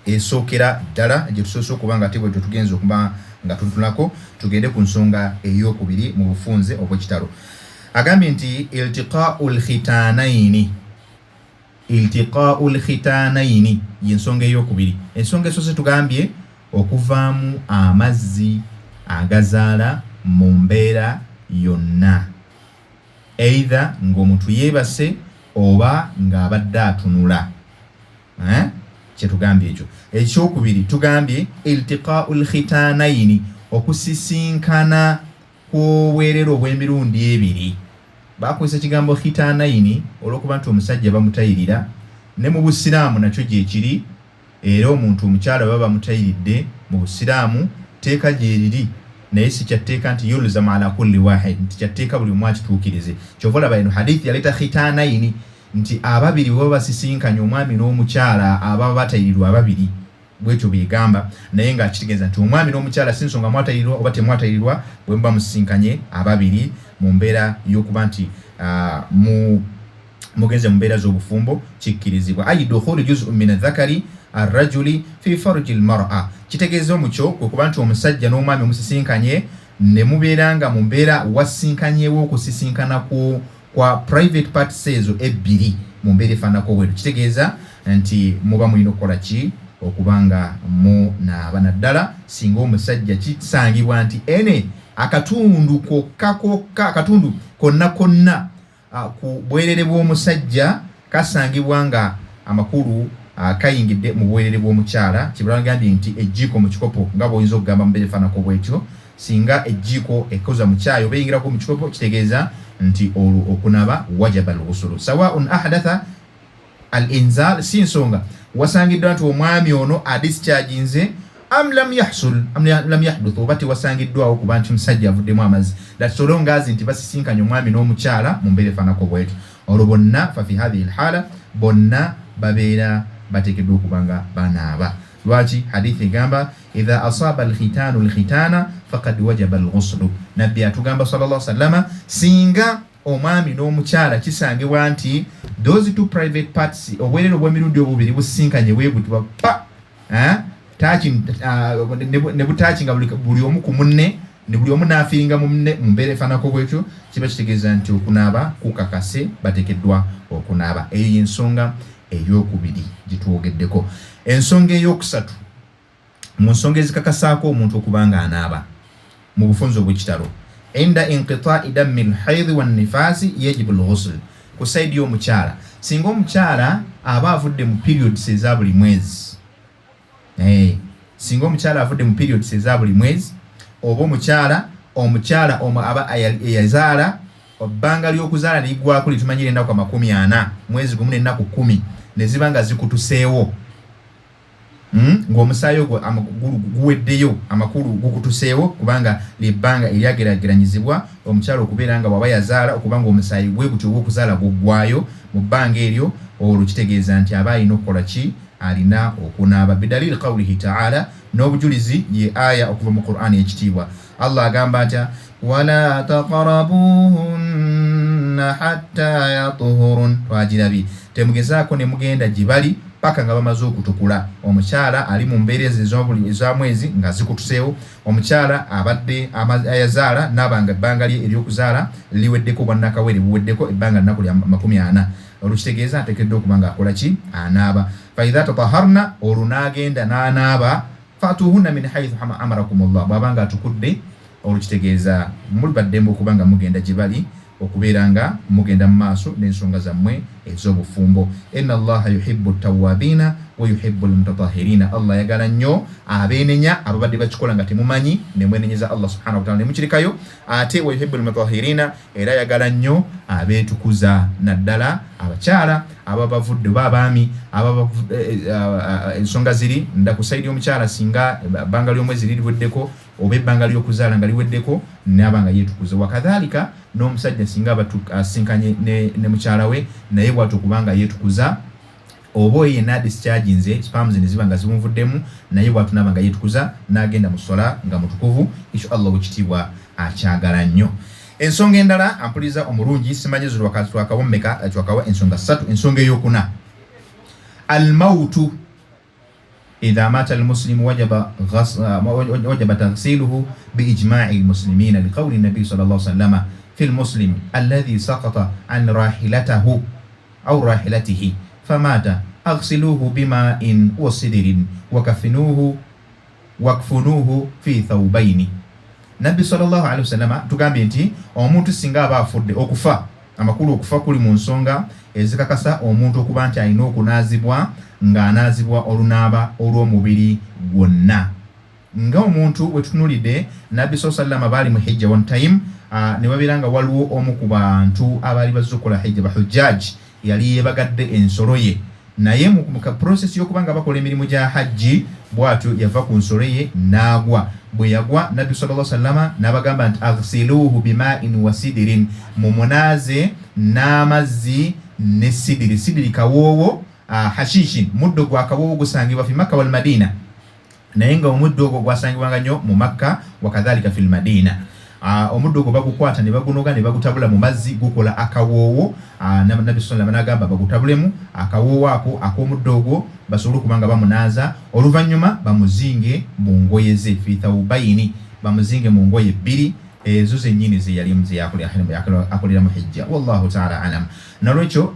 esookera ddala gye tusoose okuba nga ate bwe tugenza okuba nga tutunako tugende ku nsonga ey'okubiri mu bufunze obw'ekitalo. Agambye nti iltiqaa'ul khitanaini y'ensonga ey'okubiri. Ensonga esoose tugambye okuvaamu amazzi agazaala mu mbeera yonna either ng'omuntu yeebase oba ng'abadde atunula kyetugambye ekyo. Ekyokubiri tugambye iltiqaa'ul khitanaini okusisinkana kw'obwerero obw'emirundi ebiri. Bakozesa ekigambo khitanaini olw'okuba nti omusajja bamutayirira ne mu busiraamu nakyo gye kiri era omuntu omukyala baba bamutayiridde mu busiraamu teeka gye riri naye si kyatteeka nti yulzamu ala kulli wahid nti kyatteeka buli omu akituukirize. Kyova olaba eno hadithi yaleeta khitanaini nti ababiri bwe baba basisinkanye omwami n'omukyala ababa batayirirwa ababiri bwekyo beegamba naye ng'akitegeeza nti omwami n'omukyala si nsonga mwatayirirwa oba temwatayirirwa bwe muba musisinkanye ababiri mu mbeera y'okuba nti mugenze mu mbeera z'obufumbo kikkirizibwa. Ayi dukhulu juz'un min adh-dhakari ar-rajuli fi farji al-mar'a kitegeeza omukyo kwe kuba nti omusajja n'omwami omusisinkanye ne mubeera nga mu mbeera wasinkanyewo okusisinkana kwa private parts ezo ebbiri mu mbeera efaanako bweru kitegeeza nti muba mulina okukola ki okubanga munaaba naddala singa omusajja kisangibwa nti ene akatundu akatundu konna ku bwerere bw'omusajja kasangibwa nga amakulu kayingidde mu bwerere bw'omukyala. Kibula ngambye nti ejjiiko mu kikopo nga bw'oyinza okugamba mu mbeera efaanako bwetyo singa ejjiiko ekoza mu kyayi oba eyingirako mu kikopo kitegeeza nti olwo okunaba wajaba al-ghusulu sawaun ahdatha al-inzal si nsonga wasangiddwa nti omwami ono adischarginze am lam yahduth oba tewasangiddwawo kuba nti musajja avuddemu amazzi that so long as nti basisinkanye omwami n'omukyala mu mbeera efaanako bwetyo olwo bonna fa fi hadhihi alhala bonna babeera bateekeddwa okuba nga banaaba lwaki hadithi egamba idha asaba alkhitanu alkhitana faqad wajaba alghuslu nabbi atugamba sallallahu alaihi wasallam singa omwami n'omukyala kisangibwa nti those two private parts obwerero bw'emirundi obubiri busisinkanye bwebutibwa pa ne butaki nga buli omu ku munne ne buli omu n'afiiringa mu munne mu mbeera efaanako bwetyo kiba kitegeeza nti okunaaba kukakase bateekeddwa okunaaba. Eyo y'ensonga ey'okubiri gitwogeddeko. Ensonga ey'okusatu mu nsonga ezikakasaako omuntu okuba nga anaaba mu bufunzo bw'ekitalo inda inqita'i dammi al-hayd wan-nifaasi yajibu al-ghusl. Ku sayidi y'omukyala singa omukyala aba avudde mu periods eza buli mwezi singa omukyala avudde mu periods eza buli mwezi oba omukyala aba eyazaala ebbanga ly'okuzaala liggwako litumanyira ennaku 40 mwezi gumu n'ennaku 10 ne ziba nga zikutuseewo ng'omusaayi ogwo guweddeyo amakulu gukutuseewo kubanga libbanga eryageraganyizibwa omukyala okubeera nga bw'aba yazaala okuba nga omusaayi gwe gutyo ogw'okuzaala guggwayo mu bbanga eryo olwo kitegeeza nti aba alina okukola ki alina okunaaba bidalili qawlihi ta'ala n'obujulizi ye aya okuva mu Qur'ani ekitiibwa Allah agamba atya wala taqrabuhunna hatta yatuhurun twagirabi temugezaako ne mugenda gye bali paka nga bamaze okutukula. Omukyala ali mu mbeera eza mwezi nga zikutuseewo omukyala abadde ayazaala n'abanga ebbanga lye ery'okuzaala liweddeko bwannakawere buweddeko ebbanga nnaku lya 40 olukitegeeza ateekeddwa okuba nga akola ki anaaba. faidha tataharna olwo n'agenda n'anaaba fatuhunna min haythu amarakumullah bw'aba nga atukudde olukitegeeza muli baddembe okuba nga mugenda gye bali okubeera nga mugenda mu maaso n'ensonga zammwe ez'obufumbo. inna allaha yuhibbu tawabina wa yuhibbu almutatahirina. Allah yagala nnyo abeenenya ababadde bakikola nga temumanyi ne mwenenyeza Allah subhanahu wa ta'ala ne mukirikayo ate wa yuhibbu almutatahirina era yagala nnyo abeetukuza naddala abakyala aba bavudde baabaami ensonga ziri nda ku sayidi y'omukyala singa ebbanga ly'omwezi liriweddeko oba ebbanga ly'okuzaala nga liweddeko n'aba nga yeetukuza. Wakadhalika n'omusajja singa asinkanye ne mukyala we naye bw'atyo okubanga yeetukuza oba yenna discharginze spams ne ziba nga zimuvuddemu naye bw'atyo n'aba nga yeetukuza n'agenda mu sola nga mutukuvu ekyo Allah wekitiibwa akyagala nnyo. Ensonga endala ampuliza omulungi simanyi zulu wakati twakawommeka twakawa ensonga 3. ensonga ey'okuna al-mautu idha mata al-muslimu wajaba taghsiluhu biijma'i al-muslimina liqawli an-nabi sallallahu alayhi wa sallam fi al-muslim alladhi saqata an rahilatahu aw rahilatihi famata aghsiluhu bima'in wa sidrin wakfunuhu fi thawbaini. Nabbi sallallahu alaihi wasallam tugambye nti omuntu singa aba afudde okufa amakulu okufa kuli mu nsonga ezikakasa omuntu okuba nti alina okunaazibwa ng'anaazibwa olunaaba olw'omubiri gwonna. Nga omuntu wetutunulidde Nabbi sallallahu alaihi wasallam baali mu hijja one time ne babeera nga waliwo omu ku bantu abaali bazze okukola hijja bahujjaji yali yeebagadde ensolo ye naye mu process y'okuba nga bakola emirimu gya hajji bw'atyo yava ku nsolo ye n'agwa. Bwe yagwa Nabbi sallallahu alaihi wasallam n'abagamba nti aghsiluhu bima'in wa sidrin mumunaaze n'amazzi ne sidiri. Sidiri kawoowo hashishin muddo gwa kawoowo gusangibwa fi Makka wal Madina naye nga omuddo ogwo gwasangibwanga nnyo mu Makka wakadhalika fil Madina. Omuddo ogwo bagukwata ne bagunoga ne bagutabula mu mazzi gukola akawoowo. Nabbi sallallahu alaihi wasallam n'agamba bagutabulemu akawoowo ako ak'omuddo ogwo basobole okuba nga bamunaaza oluvannyuma bamuzinge mu ngoye ze fi thawbaini bamuzinge mu ngoye 2 ezo zennyini ze yali akolera mu hijja. Wallahu ta'ala alam. Nalwekyo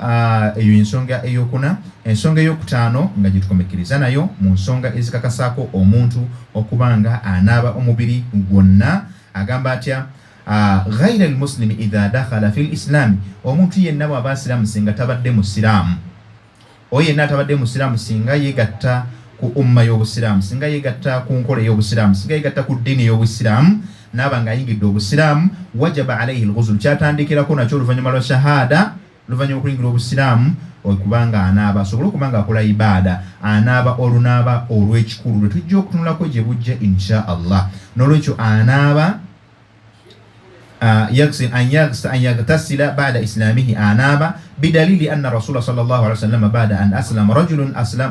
eyo ensonga ey'okuna. Ensonga ey'okutaano nga gitukomekereza nayo mu nsonga ezikakasaako omuntu okuba nga anaaba omubiri gwonna agamba atya ghayra al-muslimi idha dakhala fil islam. Omuntu yenna bw'aba asiraamu singa tabadde musiraamu oyo yenna atabadde musiraamu singa yeegatta ku umma y'obusiraamu singa yeegatta ku nkola y'obusiraamu singa yeegatta ku ddiini y'obusiraamu n'aba nga ayingidde obusiraamu wajaba alayhi al-ghusl kyatandikirako nakyo oluvannyuma lwa shahada luvannyuma okuyingira obusiraamu okubanga anaaba asobole okubanga akola ibaada anaaba olunaaba olw'ekikulu lwe tujja okutunulako gye bujja insha Allah n'olwekyo anaaba يغسل أن يغتسل بعد إسلامه أنابا بدليل أن الرسول صلى الله عليه وسلم بعد أن أسلم رجل أسلم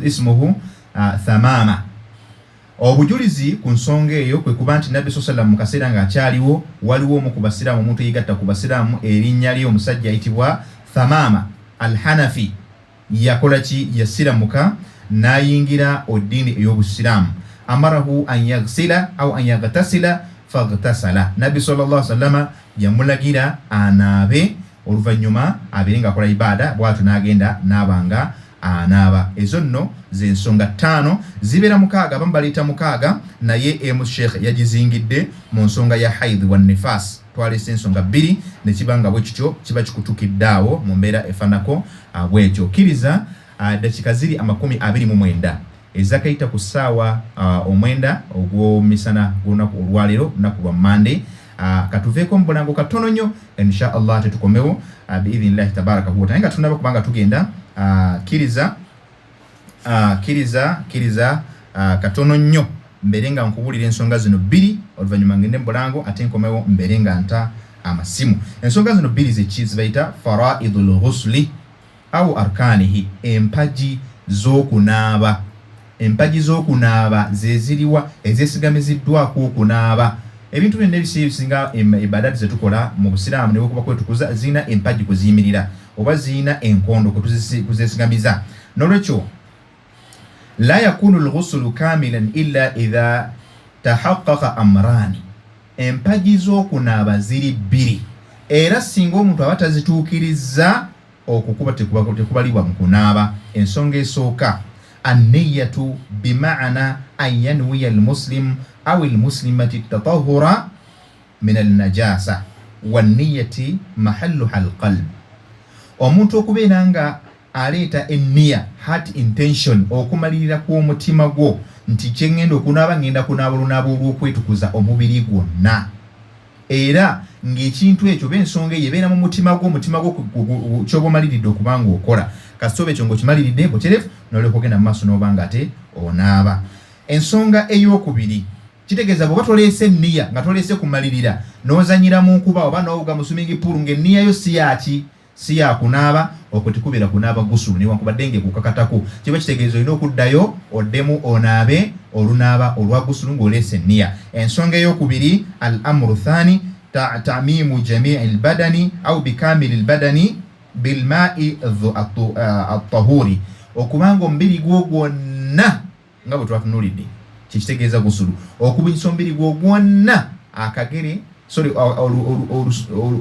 اسمه ثمامة obujulizi ku nsonga eyo kwe kuba nti nabbi sallam mu kaseera ng'akyaliwo waliwo omu ku basiraamu omuntu eyigatta ku basiraamu erinnya lye omusajja ayitibwa Thamama al-Hanafi yakola ki yasiramuka n'ayingira oddiini ey'obusiraamu amarahu an yaghsila aw an yaghtasila faghtasala nabbi sallallahu alaihi wasallam yamulagira anaabe oluvannyuma abeere ng'akola ibaada bw'atyo n'agenda n'abanga anaaba ezo nno ze nsonga 5 zibeera 6 abamu baleeta 6 naye emu sheikh yagizingidde mu nsonga ya haidh wa nifas twalese ensonga 2 ne kibanga bwe kityo kiba kikutukidde awo mu mbeera efanako bwekyo kkiriza dakika ziri 29 ezakayita ku ssaawa 9 ogw'omisana gw'olunaku olwaleero lunaku lwa Monday katuveeko mu bulango katono nnyo insha Allah tetukomewo biidhinillahi tabaraka wa taala nga tunaba kubanga tugenda kiriza katono nnyo mbere nga nkubulira ensonga zino 2 oluvannyuma ngende mu bulango ate nkomewo mbere nga nta amasimu ensonga zino 2 zeki zibayita faraidul ghusli au arkanihi empagi z'okunaaba zeziriwa ezesigamiziddwako okunaaba ebintu byonna ebisinga ibadati zetukola mu busiraamu ne bwekuba kwetukuza zirina empagi kuziyimirira oba zirina enkondo kuzesigamiza n'olwekyo la yakunu al-ghuslu kamilan illa idha tahaqqaqa amrani empagi z'okunaaba ziri 2 era singa omuntu aba tazituukiriza okukuba tekubalibwa mu kunaaba ensonga esooka an-niyyatu bima'na an yanwiya al-muslim aw al-muslimati at-tatahhura min al-najasa wan-niyyati mahalluha al-qalb omuntu okubeera nga aleeta enniya heart intention okumalirira kw'omutima gwo nti kyengenda okunaaba ngenda kunaaba olunaaba olw'okwetukuza omubiri gwonna era ng'ekintu ekyo b'ensonga eyo ebeera mu mutima gwo ky'oba omaliridde okubanga okola kasita oba ekyo ng'okimaliridde mbuterefu n'olyoka ogenda mu maaso n'oba nga ate onaaba ensonga ey'okubiri kitegeeza bw'oba toleese enniya nga toleese kumalirira n'ozanyira mu nkuba oba n'owuga mu swimming pool ng'enniya yo si yakunaaba okwo tekubeera kunaaba gusulu newankubadde ng'ekukakatako kiba kitegeeza olina okuddayo oddemu onaabe olunaaba olwa gusulu ng'oleese enniya ensonga ey'okubiri al amru thani ta'mimu jamii albadani au bikamili albadani bilmaai at-tahuri okubanga omubiri gwo gwonna nga bwe twatunulidde kikitegeeza gusulu okubunyisa omubiri gwo gwonna akagere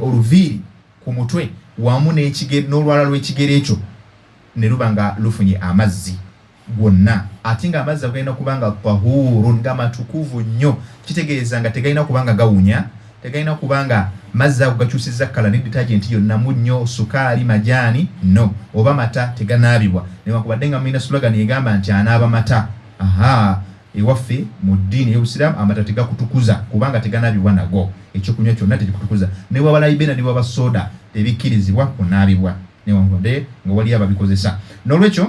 oluviiri ku mutwe wamu n'olwala lw'ekigere ekyo ne luba nga lufunye amazzi gwonna ate nga amazzi agalina kubanga tahurun nga matukuvu nnyo kitegeeza nga tegalina kubanga gawunya tegalina kubanga mazzi ago gakyusizza kkala ne detergent yonna munnyo sukaali majaani no oba mata teganaabibwa newankubadde nga mulina slogan egamba nti anaaba mata ewaffe mu ddiini y'obusiraamu amata tegakutukuza kubanga teganaabibwa nago ekyokunywa kyonna tekikutukuza ne bwaba layibena ne bwaba soda tebikkirizibwa kunaabibwa newankubadde nga wali ababikozesa n'olwekyo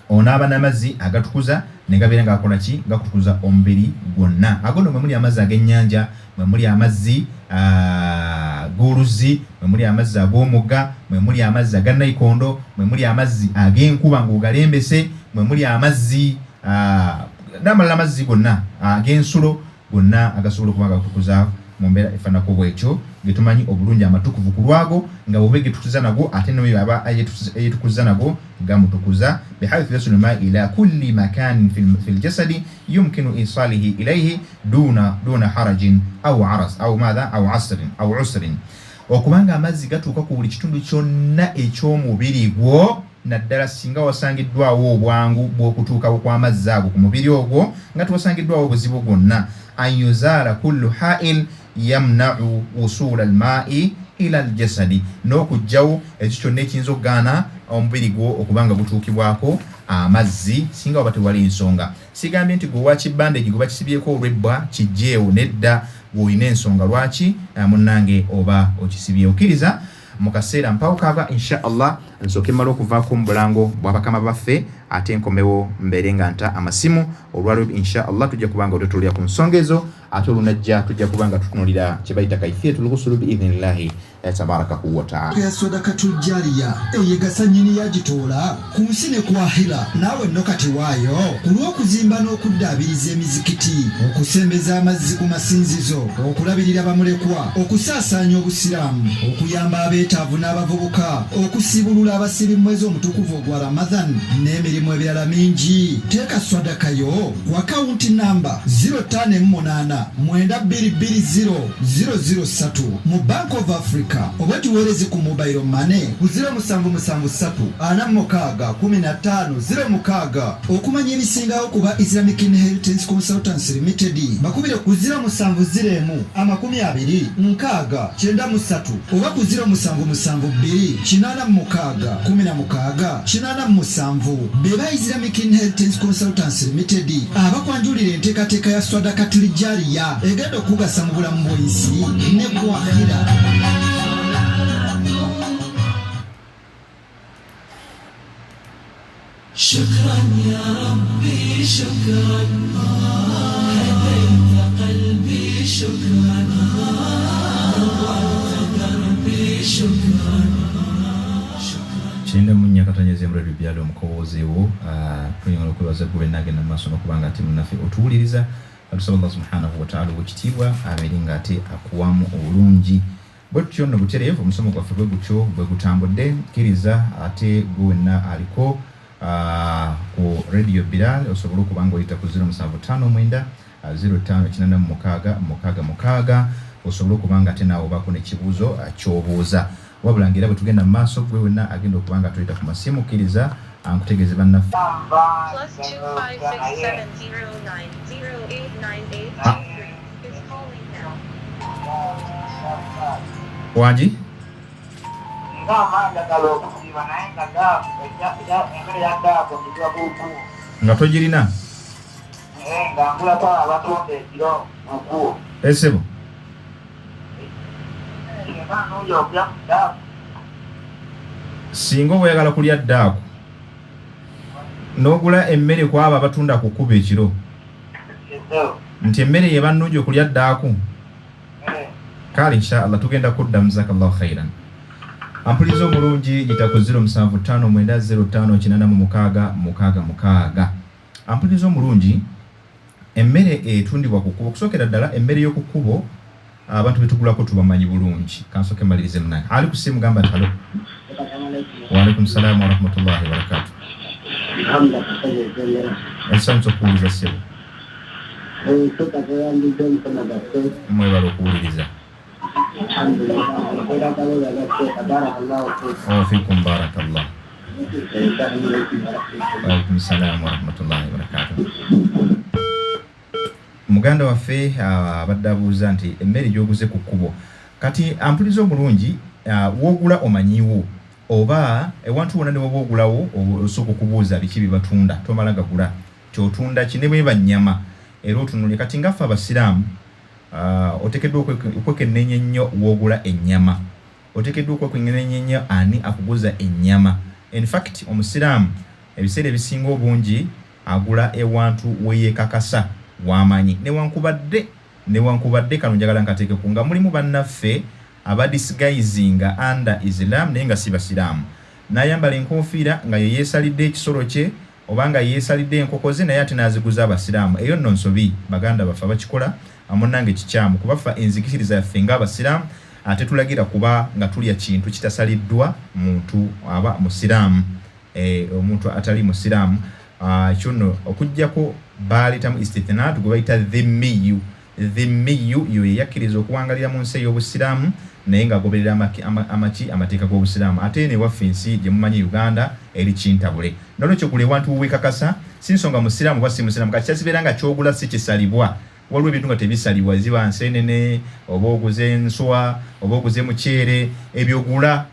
onaaba n'amazzi agatukuza ne gabeera ng'akola ki gakutukuza omubiri gwonna agono mwe muli amazzi ag'ennyanja mwe muli amazzi g'oluzzi mwe muli amazzi ag'omugga mwe muli amazzi aga nayikondo mwe muli amazzi ag'enkuba ng'ogalembese mwe muli amazzi n'amalala amazzi gonna ag'ensulo gonna agasobola okuba gakutukuza mu mbeera efaanako bwekyo getumanyi obulungi amatukuvu ku lwago nga bw'oba getukuza nago ate n'oyo aba eyetukuza nago gamutukuza bihaythu yasulu ma ila kulli makanin fil jasadi yumkinu isalihi ilayhi duna harajin aw aras aw madha aw asrin aw usrin okubanga amazzi gatuuka ku buli kitundu kyonna eky'omubiri gwo naddala singa wasangiddwawo obwangu bw'okutuukawo kw'amazzi ago ku mubiri ogwo nga tewasangiddwawo obuzibu bwonna an yuzaala kullu ha'il yamna'u wusula al-ma'i ila al-jasadi n'okujjawo ekyo kyonna ekiyinza okugaana omubiri gwo okubanga gutuukibwako amazzi singa waba tewali nsonga sigambye nti gwe wakibbandegi gwe bakisibyeko olw'ebbwa kijjeewo nedda bw'olina ensonga lwaki munnange oba okisibye okkiriza mu kaseera mpawukaava insha Allah nsooke mmala okuvaako mu bulango bw'abakama baffe ate nkomewo mbeere nga nta amasimu olwaliro insha Allah tujja kubanga otutulira ku nsonga ezo ate olunajja tujja kubanga tutunulira kye bayita kaifiyatul ghusl biidhnillahi tabarakahu wa ta'ala. Ya sadakatul jariya eyegasa nnyini yagitoola ku nsi ne kwahira naawe nno kati waayo ku lw'okuzimba n'okuddaabiriza emizikiti, okusembeza amazzi ku masinzizo, okulabirira bamulekwa, okusaasaanya obusiraamu, okuyamba abeetaavu n'abavubuka, okusibulula abasiri mu mwezi omutukuvu ogwa Ramadhan n'emirimu ebirala mingi. Teeka swadakayo ku akawunti namba 058 9220003 mu Bank of Africa oba tuweereze ku mobile money ku 0773 46 okumanya ebisingawo kuba Islamic Inheritance Consultants Limited bakubire ku 0701 20 693 oba ku 0772 86 16 beba Islamic Inheritance Consultants Limited abakwanjulira enteekateeka ya Sadakatul Jariya egenda okugasa mu bulamu bw'ensi ne kwahira. شكرا يا ربي شكرا هديت قلبي شكرا نورت دربي شكرا. Kinda munya katanyeze mradi byalo omukowozeewo tuyinga okwebaza gwe nagenda maaso n'okubanga ati munaffe otuwuliriza atusaba Allah subhanahu wa ta'ala wekitiibwa abeere nga ate akuwamu obulungi bwetutyo nno butereevu omusomo gwaffe bwe gutyo bwe gutambudde kkiriza ate gwe wenna aliko ku Radio Bilal osobola okubanga oyita ku 075 0586 osobola okubanga ate naawe obaako n'ekibuuzo ky'obuuza wabula ngira bwe tugenda mu maaso gwe wenna agenda okubanga tuyita ku masimu kkiriza ankutegeeze bannaffe wangi nga togirina esebo singa oyagala kulya ddaaku n'ogula emmere ku abo abatunda ku kkuba ekiro nti emmere ye bannungi okulya ddaaku kale inshallah tugenda kuddamu jazakallahu khairan. Ampulizo omulungi yita ku 0759058666. Ampulizo omulungi emmere etundibwa ku kkubo okusokera ddala emmere y'okukkubo abantu betugulako tubamanyi bulungi. Kansoke malirize munaye ali ku simu gamba halo. Wa alaikum salaam wa rahmatullahi wa barakatuh. Esanso kuuliza simu. Mwebala okuwuliriza. Fikum barakallah. Alaikum salaam wa rahmatullahi wa barakatuh. Muganda waffe abadde abuuza nti emmere gy'oguze ku kkubo kati ampuliza omulungi wogula omanyiwo oba ewantu wonna ne woba ogulawo osooka okubuuza biki bye batunda tomala gagula kyotunda ki ne bweba nnyama era otunulye kati ngaffe abasiraamu oteekeddwa okwekenneenya ennyo wogula ennyama oteekeddwa okwekenneenya ennyo ani akuguza ennyama. In fact omusiraamu ebiseera ebisinga obungi agula ewantu weyeekakasa wamanyi newankubadde kano njagala nkateekeku nga mulimu bannaffe abadisguisinga under Islam naye nga si basiraamu n'ayambala enkofiira nga ye yeesalidde ekisolo kye oba nga yeesalidde enkoko ze naye ate n'aziguza abasiraamu. Eyo nno nsobi baganda baffe abakikola amunnange kikyamu kubaffa enzikiriza yaffe ng'abasiraamu ate tulagira kuba nga tulya kintu kitasaliddwa muntu aba musiraamu omuntu atali musiraamu kyo nno okuggyako baalitamu istithnat gwe bayita dhimmiyu yo yeyakkiriza okuwangalira mu nsi ey'obusiraamu naye ng'agoberera amateeka g'obusiraamu ate ne waffe ensi gye mumanyi Uganda eri kintabule nolwekyo gula ewantu weweekakasa si nsonga musiraamu oba si musiraamu kati kyazibeera nga kyogula si kisalibwa waliwo ebintu nga tebisalibwa ziba nseenene oba oguze enswa oba oguze muceere ebyogula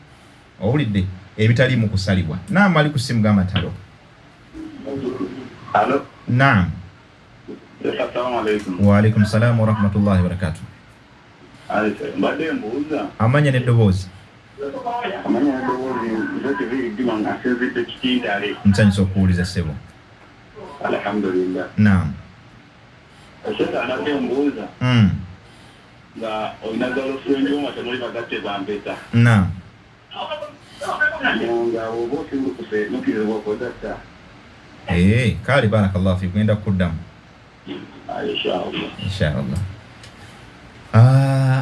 owulidde ebitali mu kusalibwa. Naam ali ku simu g'amatalo. Halo. Naam. Assalamu alaikum. Wa alaikum salaam wa rahmatullahi wa barakatuh. Mbadde mbuuza. Amanya n'eddoboozi. amanya ndowoozi zote biri ddima ng'asinzidde kitindale. Nsanyusa okuwuliza ssebo. Alhamdulillah. Naam. Oshaka anadde mbuuza nga olina girlfriend wo nga temuli bagatte bampeta. Naam. Nga oba osimukuse nukirizibwa okudatta. Kale barakallahu fiik ngenda kuddamu. Inshallah.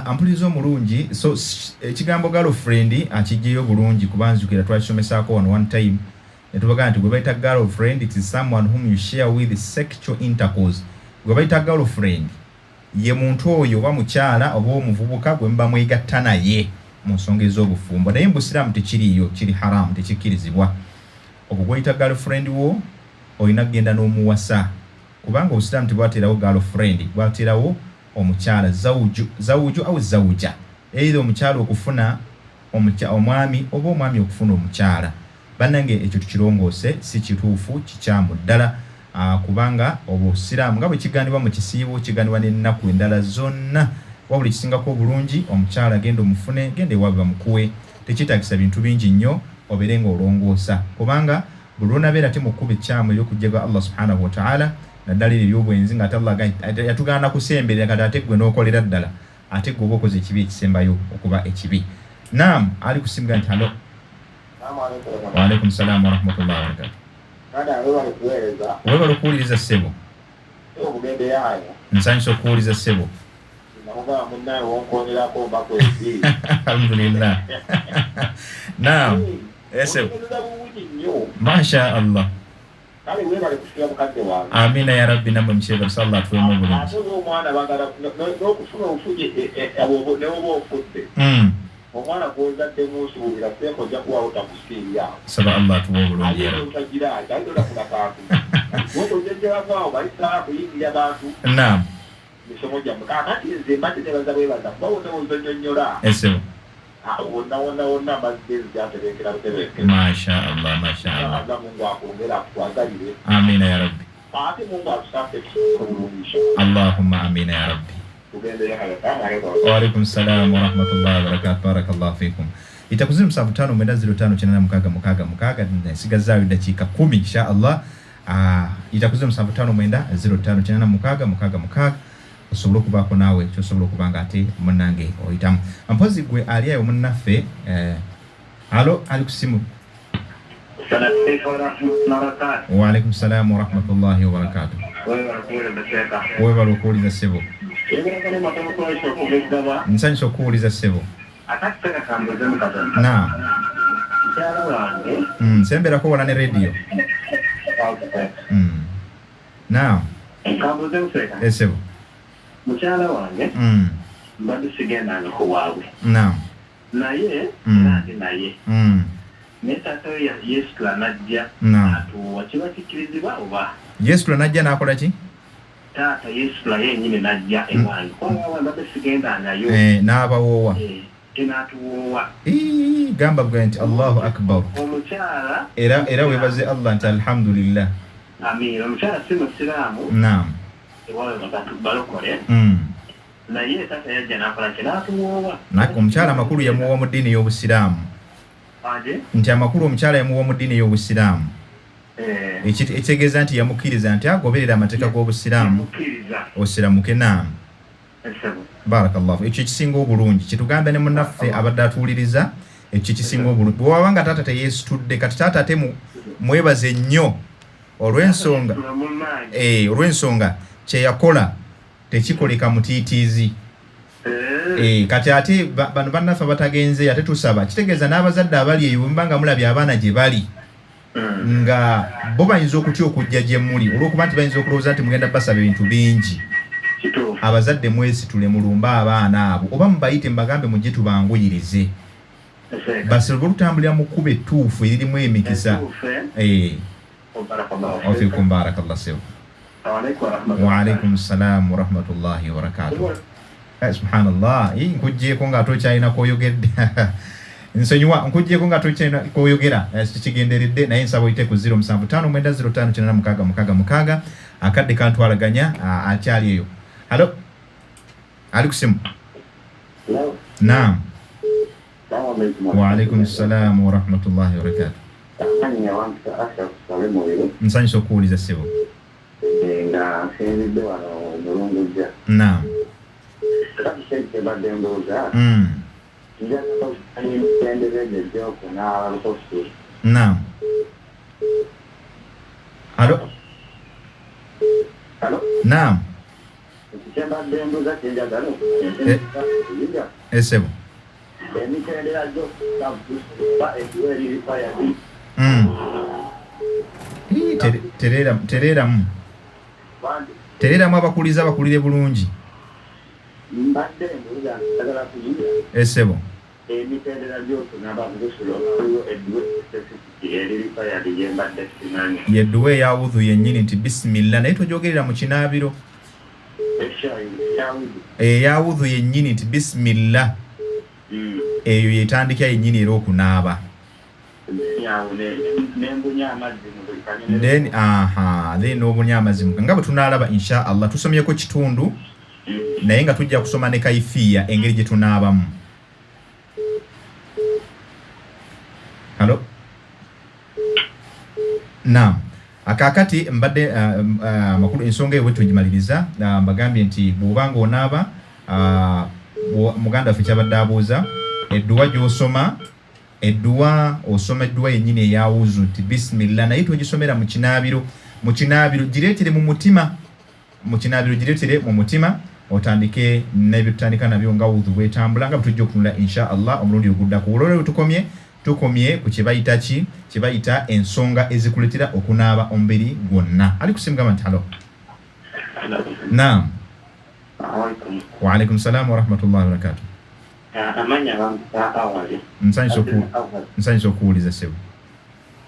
Ampuliza omulungi. So ekigambo girlfriend akiggyeyo bulungi kubanjukira twakisomesaako one time. Netubaga nti gwe bayita girlfriend, it is someone whom you share with sexual intercourse. Gwe bayita girlfriend ye muntu oyo oba mukyala oba omuvubuka gwe mba mwegatta naye mu nsonga ez'obufumbo. Naye mu Busiraamu tekiriyo, kiri haramu, tekikkirizibwa. Okugwayita girlfriend wo olina kugenda n'omuwasa, kubanga Obusiraamu tebwateerawo girlfriend, bwateerawo omukyala zawuju au zawuja, either omukyala okufuna omwami oba omwami okufuna omukyala. Bannange ekyo tukirongoose, si kituufu, kikyamu ddala. Kubanga Obusiraamu nga bwe kiganibwa mu kisiibo kiganibwa n'ennaku endala zonna. Wabula kisingako obulungi omukyala genda omufune, genda ewaabwe bamukuwe. Tekitaagisa bintu bingi nnyo obeere ng'olongoosa, kubanga buli onabeera ate mu kkuba ekyamu ery'okujjega Allah subhanahu wa ta'ala naddala ery'obwenzi nga ate Allah yatugaana kusemberera kati ate gwe n'okolera ddala ate gwe oba okoze ekibi ekisembayo okuba ekibi. Naam, ali kusimuga nti halo. Wa alaikum salaam wa rahmatullahi wa barakatuh. Webala okuwuliriza ssebo. Nsanyusa okuwuliriza ssebo. Alhamdulillah. Naam. Ssebo. Masha Allah. Amina ya Rabbi, namwe mshebe sallallahu tuwemo bulungi. Omwana gwozadde musuubira seeko ojja kuba otakusiirya. Saba Allah tuwo bulungi era. Ojjajjabavaawo balisaa kuyingira abantu. Naam. Misomo gyammwe kaakati nze mbadde nebaza bwebaza kuba wonawonza nnyonnyola. Essebo. Wonna mbadde nzyatereekera butereeke. Masha Allah, masha Allah. Mungu akwongera akutwagalire. Amina ya Rabbi. Ate Mungu atusafe bulungi. Allahumma amina ya Rabbi. Wa alaikum salam wa rahmatullahi wa barakatuh. Barakallahu fikum. Itakuzira 7596 nsigazayo dakika 10 insha Allah. Itakuzira 7596 osobola okubaako naawe kyosobola okubanga ate munnange oyitamu. Mpozi gwe aliayo munnaffe alo ali ku simu. Wa alaikum salam wa rahmatullahi wa barakatuh. Webala okuwuliza ssebo. Nsanyusa okuwuliza ssebo. Naam. Semberako wala ne radio. Naam. Ssebo. Mukyala wange mbadde sigenda nga kuwaabwe. Naam. Naye nandi naye naye taata we Yesu najja atuwa kiba kikkirizibwa oba Yesu najja n'akola ki? Taata Yesu yennyini najja ewange oba mbadde sigenda nayo n'abawoowa n'atuwoowa. Gamba bwe nti Allahu akbar. Omukyala era webaze Allah nti alhamdulillah. Amiina. Omukyala si musiraamu. Naam. Balokole. Naye taata yajja n'akola ki? N'atuwoowa. Omukyala amakulu yamuwa mu ddiini y'Obusiraamu. Nti amakulu omukyala yamuwa mu ddiini y'Obusiraamu. Ekitegeeza nti yamukkiriza nti agoberera amateeka g'Obusiraamu osiramuke. Naam. Barakallahu. Ekyo kisinga obulungi. Kitugambe ne munnaffe abadde atuwuliriza ekyo kisinga obulungi. Bwe waba nga taata teyeesitudde kati taata ate mwebaze nnyo olw'ensonga kyeyakola tekikoleka mutiitiizi. Kati ate bano bannaffe batagenze ate tusaba kitegeeza n'abazadde abali eyo mbanga mulabye abaana gye bali nga bo bayinza okutya okujja gye muli olw'okuba nti bayinza okulowooza nti mugenda basaba ebintu bingi. Abazadde mwesitule mulumbe abaana abo oba mubayite mbagambe mujje tubanguyirize basobole okutambulira mu kkubo ettuufu eririmu emikisa. Ofikum barakallah sew. Wa alaikum salam wa rahmatullahi wa barakatuh. Subhanallah. Nkujjeeko nga tokyalina k'oyogedde. Nsonyiwa nkujjeeko nga tokyalina k'oyogera. Kigenderedde naye nsaba oyite ku 0759059666 akadde kantwalaganya akyali eyo. Halo. Ali ku simu. Naam. Wa alaikum salam wa rahmatullahi wa barakatuh. Amanya wantu asha kusale moyo. Nsanyusa okuwuliza ssebo. Nga nsinzidde wano mulunguja. Naam. Kati shente badde mbuuza. Njagala okumanyi emitendera egy'okunaaba lukosi. Naam. Alo? Naam. Kyembadde mbuuza kyenjagala okumanyi. Ssebo. Emitendera gy'okunaaba eddiwa eririfa yali. Tereramu abakuliza bakulire bulungi. Mbadde mbuuza njagala kuyiga. Ssebo. Emitendera gy'okunaaba kulusula waliwo eddiwa eririfa yali gyembadde simanyi. Yedduwa eyawudhu yennyini nti bisimillah naye tojogerera mu kinaabiro. Eyawudhu yennyini nti bisimillah. Eyo yetandika yennyini era okunaaba. Then n'obunya amazzi nga bwe tunaalaba insha Allah tusomyeko kitundu naye nga tujja kusoma ne kaifiya engeri gye tunaabamu. Halo? Naam. Akakati mbadde makulu ensonga eyo bwetugimaliriza mbagambye nti bw'obanga onaaba muganda waffe kyabadde abuuza edduwa gy'osoma osoma edduwa yennyini eyawuzu nti bisimillah naye togisomera mu kinaabiro. Mu kinaabiro gireetere mu mutima. Mu kinaabiro gireetere mu mutima otandike n'ebyo tutandika nabyo nga wuzu bwetambula nga bwe tujja okunula insha Allah omulundi oguddako. Olwolero tukomye ku kye bayita ensonga ezikuletera okunaaba omubiri gwonna. Ali kusimuka nti halo? Naam. Wa alaikum salam wa rahmatullahi wa barakatuh. Amanya bamusa awali. Nsanyusa okuwuliza ssebo.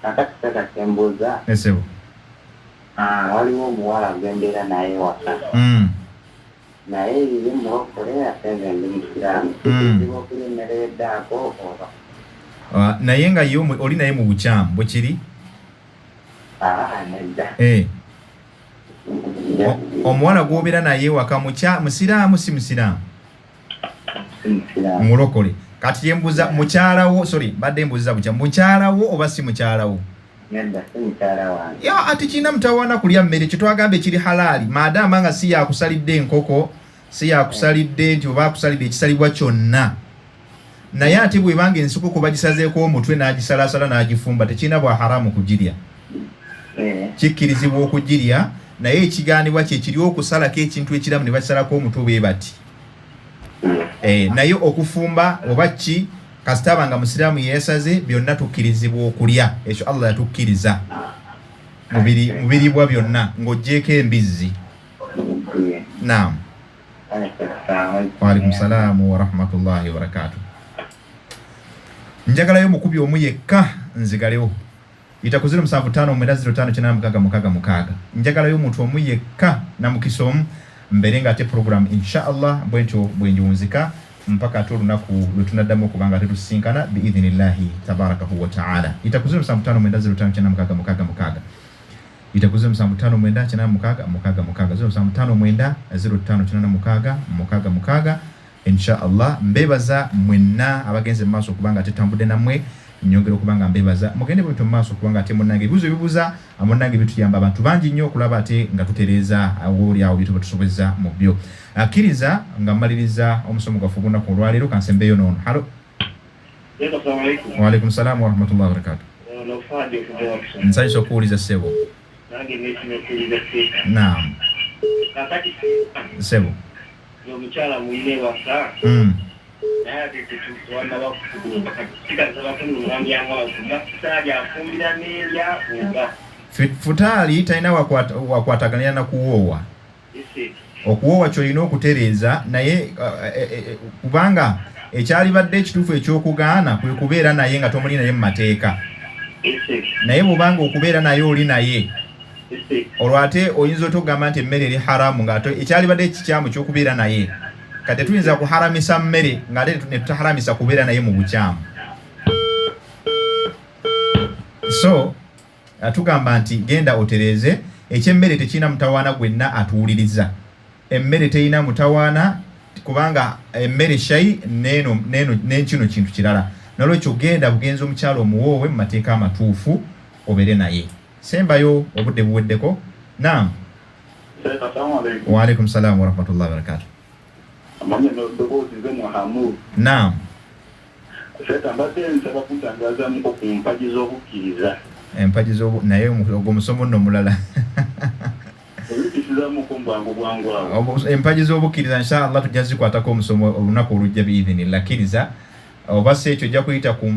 Kakati saka kyembuuza. Ssebo. Waliwo omuwala agendera naye waka. Naye eri mulokole ate nga ndi musiraamu. Kizibu okulemerera eddaako oba? Naye nga ye oli naye mu bukyamu bwe kiri? Nedda. Omuwala gw'obeera naye waka musiraamu si musiraamu? Mulokole. Kati yembuza mukyalawo, badde mbuza bukya mukyalawo oba si mukyalawo? Nedda si mukyala wange. Ya ati kina mutawana kulya mmere kye twagambe kiri halali maadaama nga si yakusalidde enkoko si yakusalidde nti oba akusalidde ekisalibwa kyonna. Naye ate bwebanga ensuku bagisazeeko omutwe n'agisalasala n'agifumba tekirina bwa haramu kugirya. Kikkirizibwa okugirya naye ekigaanibwa kye kiri okusalako ekintu ekiramu ne bakisalako omutwe bwe bati. Naye okufumba oba ki kasitaba nga musiraamu yeesaze byonna tukkirizibwa okulya. Ekyo Allah yatukkiriza mubiribwa byonna ng'oggyeko embizzi. Naam. Wa alaikum salaam wa rahmatullahi wa barakatuh. Njagalayo mukubi omu yekka nzigalewo. Itaku 0759059666. Njagalayo omuntu omu yekka namukisa omu mberenga ate program insha Allah bwentyo bwenjunzika mpaka tu lunaku lutunaddamu okubanga tetusinkana biidhnillahi tabarakahu wa ta'ala. Itaku 0759059666. Itaku 0759059666. Insha Allah mbebaza mwenna abagenze maaso kubanga tetambudde namwe nyongera okubanga mbebaza mugende bwe maaso kubanga ate munnange bibuza amunnange bituyamba abantu bangi nnyo okulaba ate nga tutereeza awoli awo byetuba tusobezza mu byo. Akkiriza nga mmaliriza omusomo gwaffe ogunaku olwaleero kansembeyo noono. Halo? Wa alaikum salaam wa rahmatullahi wa barakatuh. Nsanyusa okuwuliza ssebo. Naam. Ssebo. Omukyala mwine waka. Naye ate tetuwana bakufugumba kati bakunulwambyanga wakuma futaali afumbira n'erya oba. Futaali talina wakwataganira na kuwoowa. Okuwoowa ky'olina okutereeza naye kubanga ekyalibadde ekituufu ekyokugaana kwe kubeera naye nga tomuli naye mu mateeka. Naye bw'obanga okubeera naye oli naye olwo ate oyinza otogamba nti emmere eri haramu nga ekyalibadde ekikyamu ky'okubeera naye kati tuyinza kuharamisa mmere ng'ate ne tutaharamisa kubeera naye mu bukyamu. So atugamba nti genda otereeze ekyemmere tekirina mutawaana gwenna atuwuliriza. Emmere terina mutawaana kubanga emmere shayi neno n'ekino kintu kirala nolwekyo genda bugenzi omukyalo omuwoowe mu mateeka amatuufu obere naye. Sembayo obudde buweddeko. Naam. Wa alaikum salaam wa rahmatullahi wa barakatuh. Amanya no dogozi ze Muhammad. Naam. Seta mbate nsaba kutangaza mu kumpaji z'obukkiriza. Empaji zo naye omusomo nno mulala. Empaji z'obukkiriza inshallah tujja zikwatako omusomo olunaku olujja biidhinillah. Kkiriza oba si ekyo ojja kuyita ku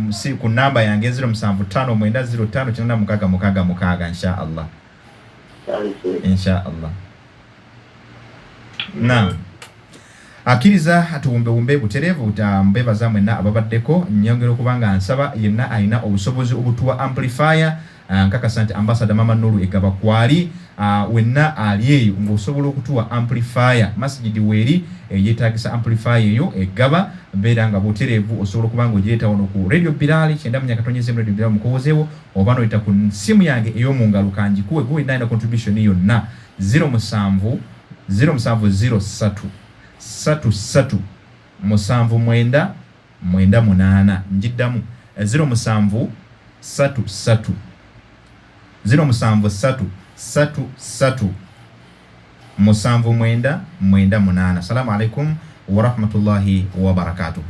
namba yange 0759059666 inshallah. Inshallah. Naam. Akkiriza atuwumbewumbe butereevu mbebaza mwenna ababaddeko nnyongera okubanga nsaba yenna alina obusobozi obutuwa amplifier nkakasa nti ambassador Mama Nuru egaba kwali wenna ali eyo ng'osobola okutuwa amplifier masjidi weeri yeetaagisa amplifier eyo egaba mbeera nga butereevu osobola okubanga ogireeta wano ku Radio Bilal 9 Radio Bilal mukowozeewo oba noyita ku simu yange ey'omungalo kanjikuwe gwe nina contribution yonna 070703 77998 njiddamu 0773 Assalamu alaikum wa rahmatullahi wa barakatuh.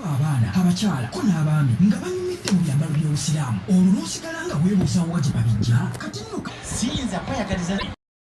Abaana abakyala ko n'abaami nga banyumidde mu byambalo by'Obusiraamu olwo n'osigala nga weebuusa wa gye babijja kati nno siyinza kweyagaliza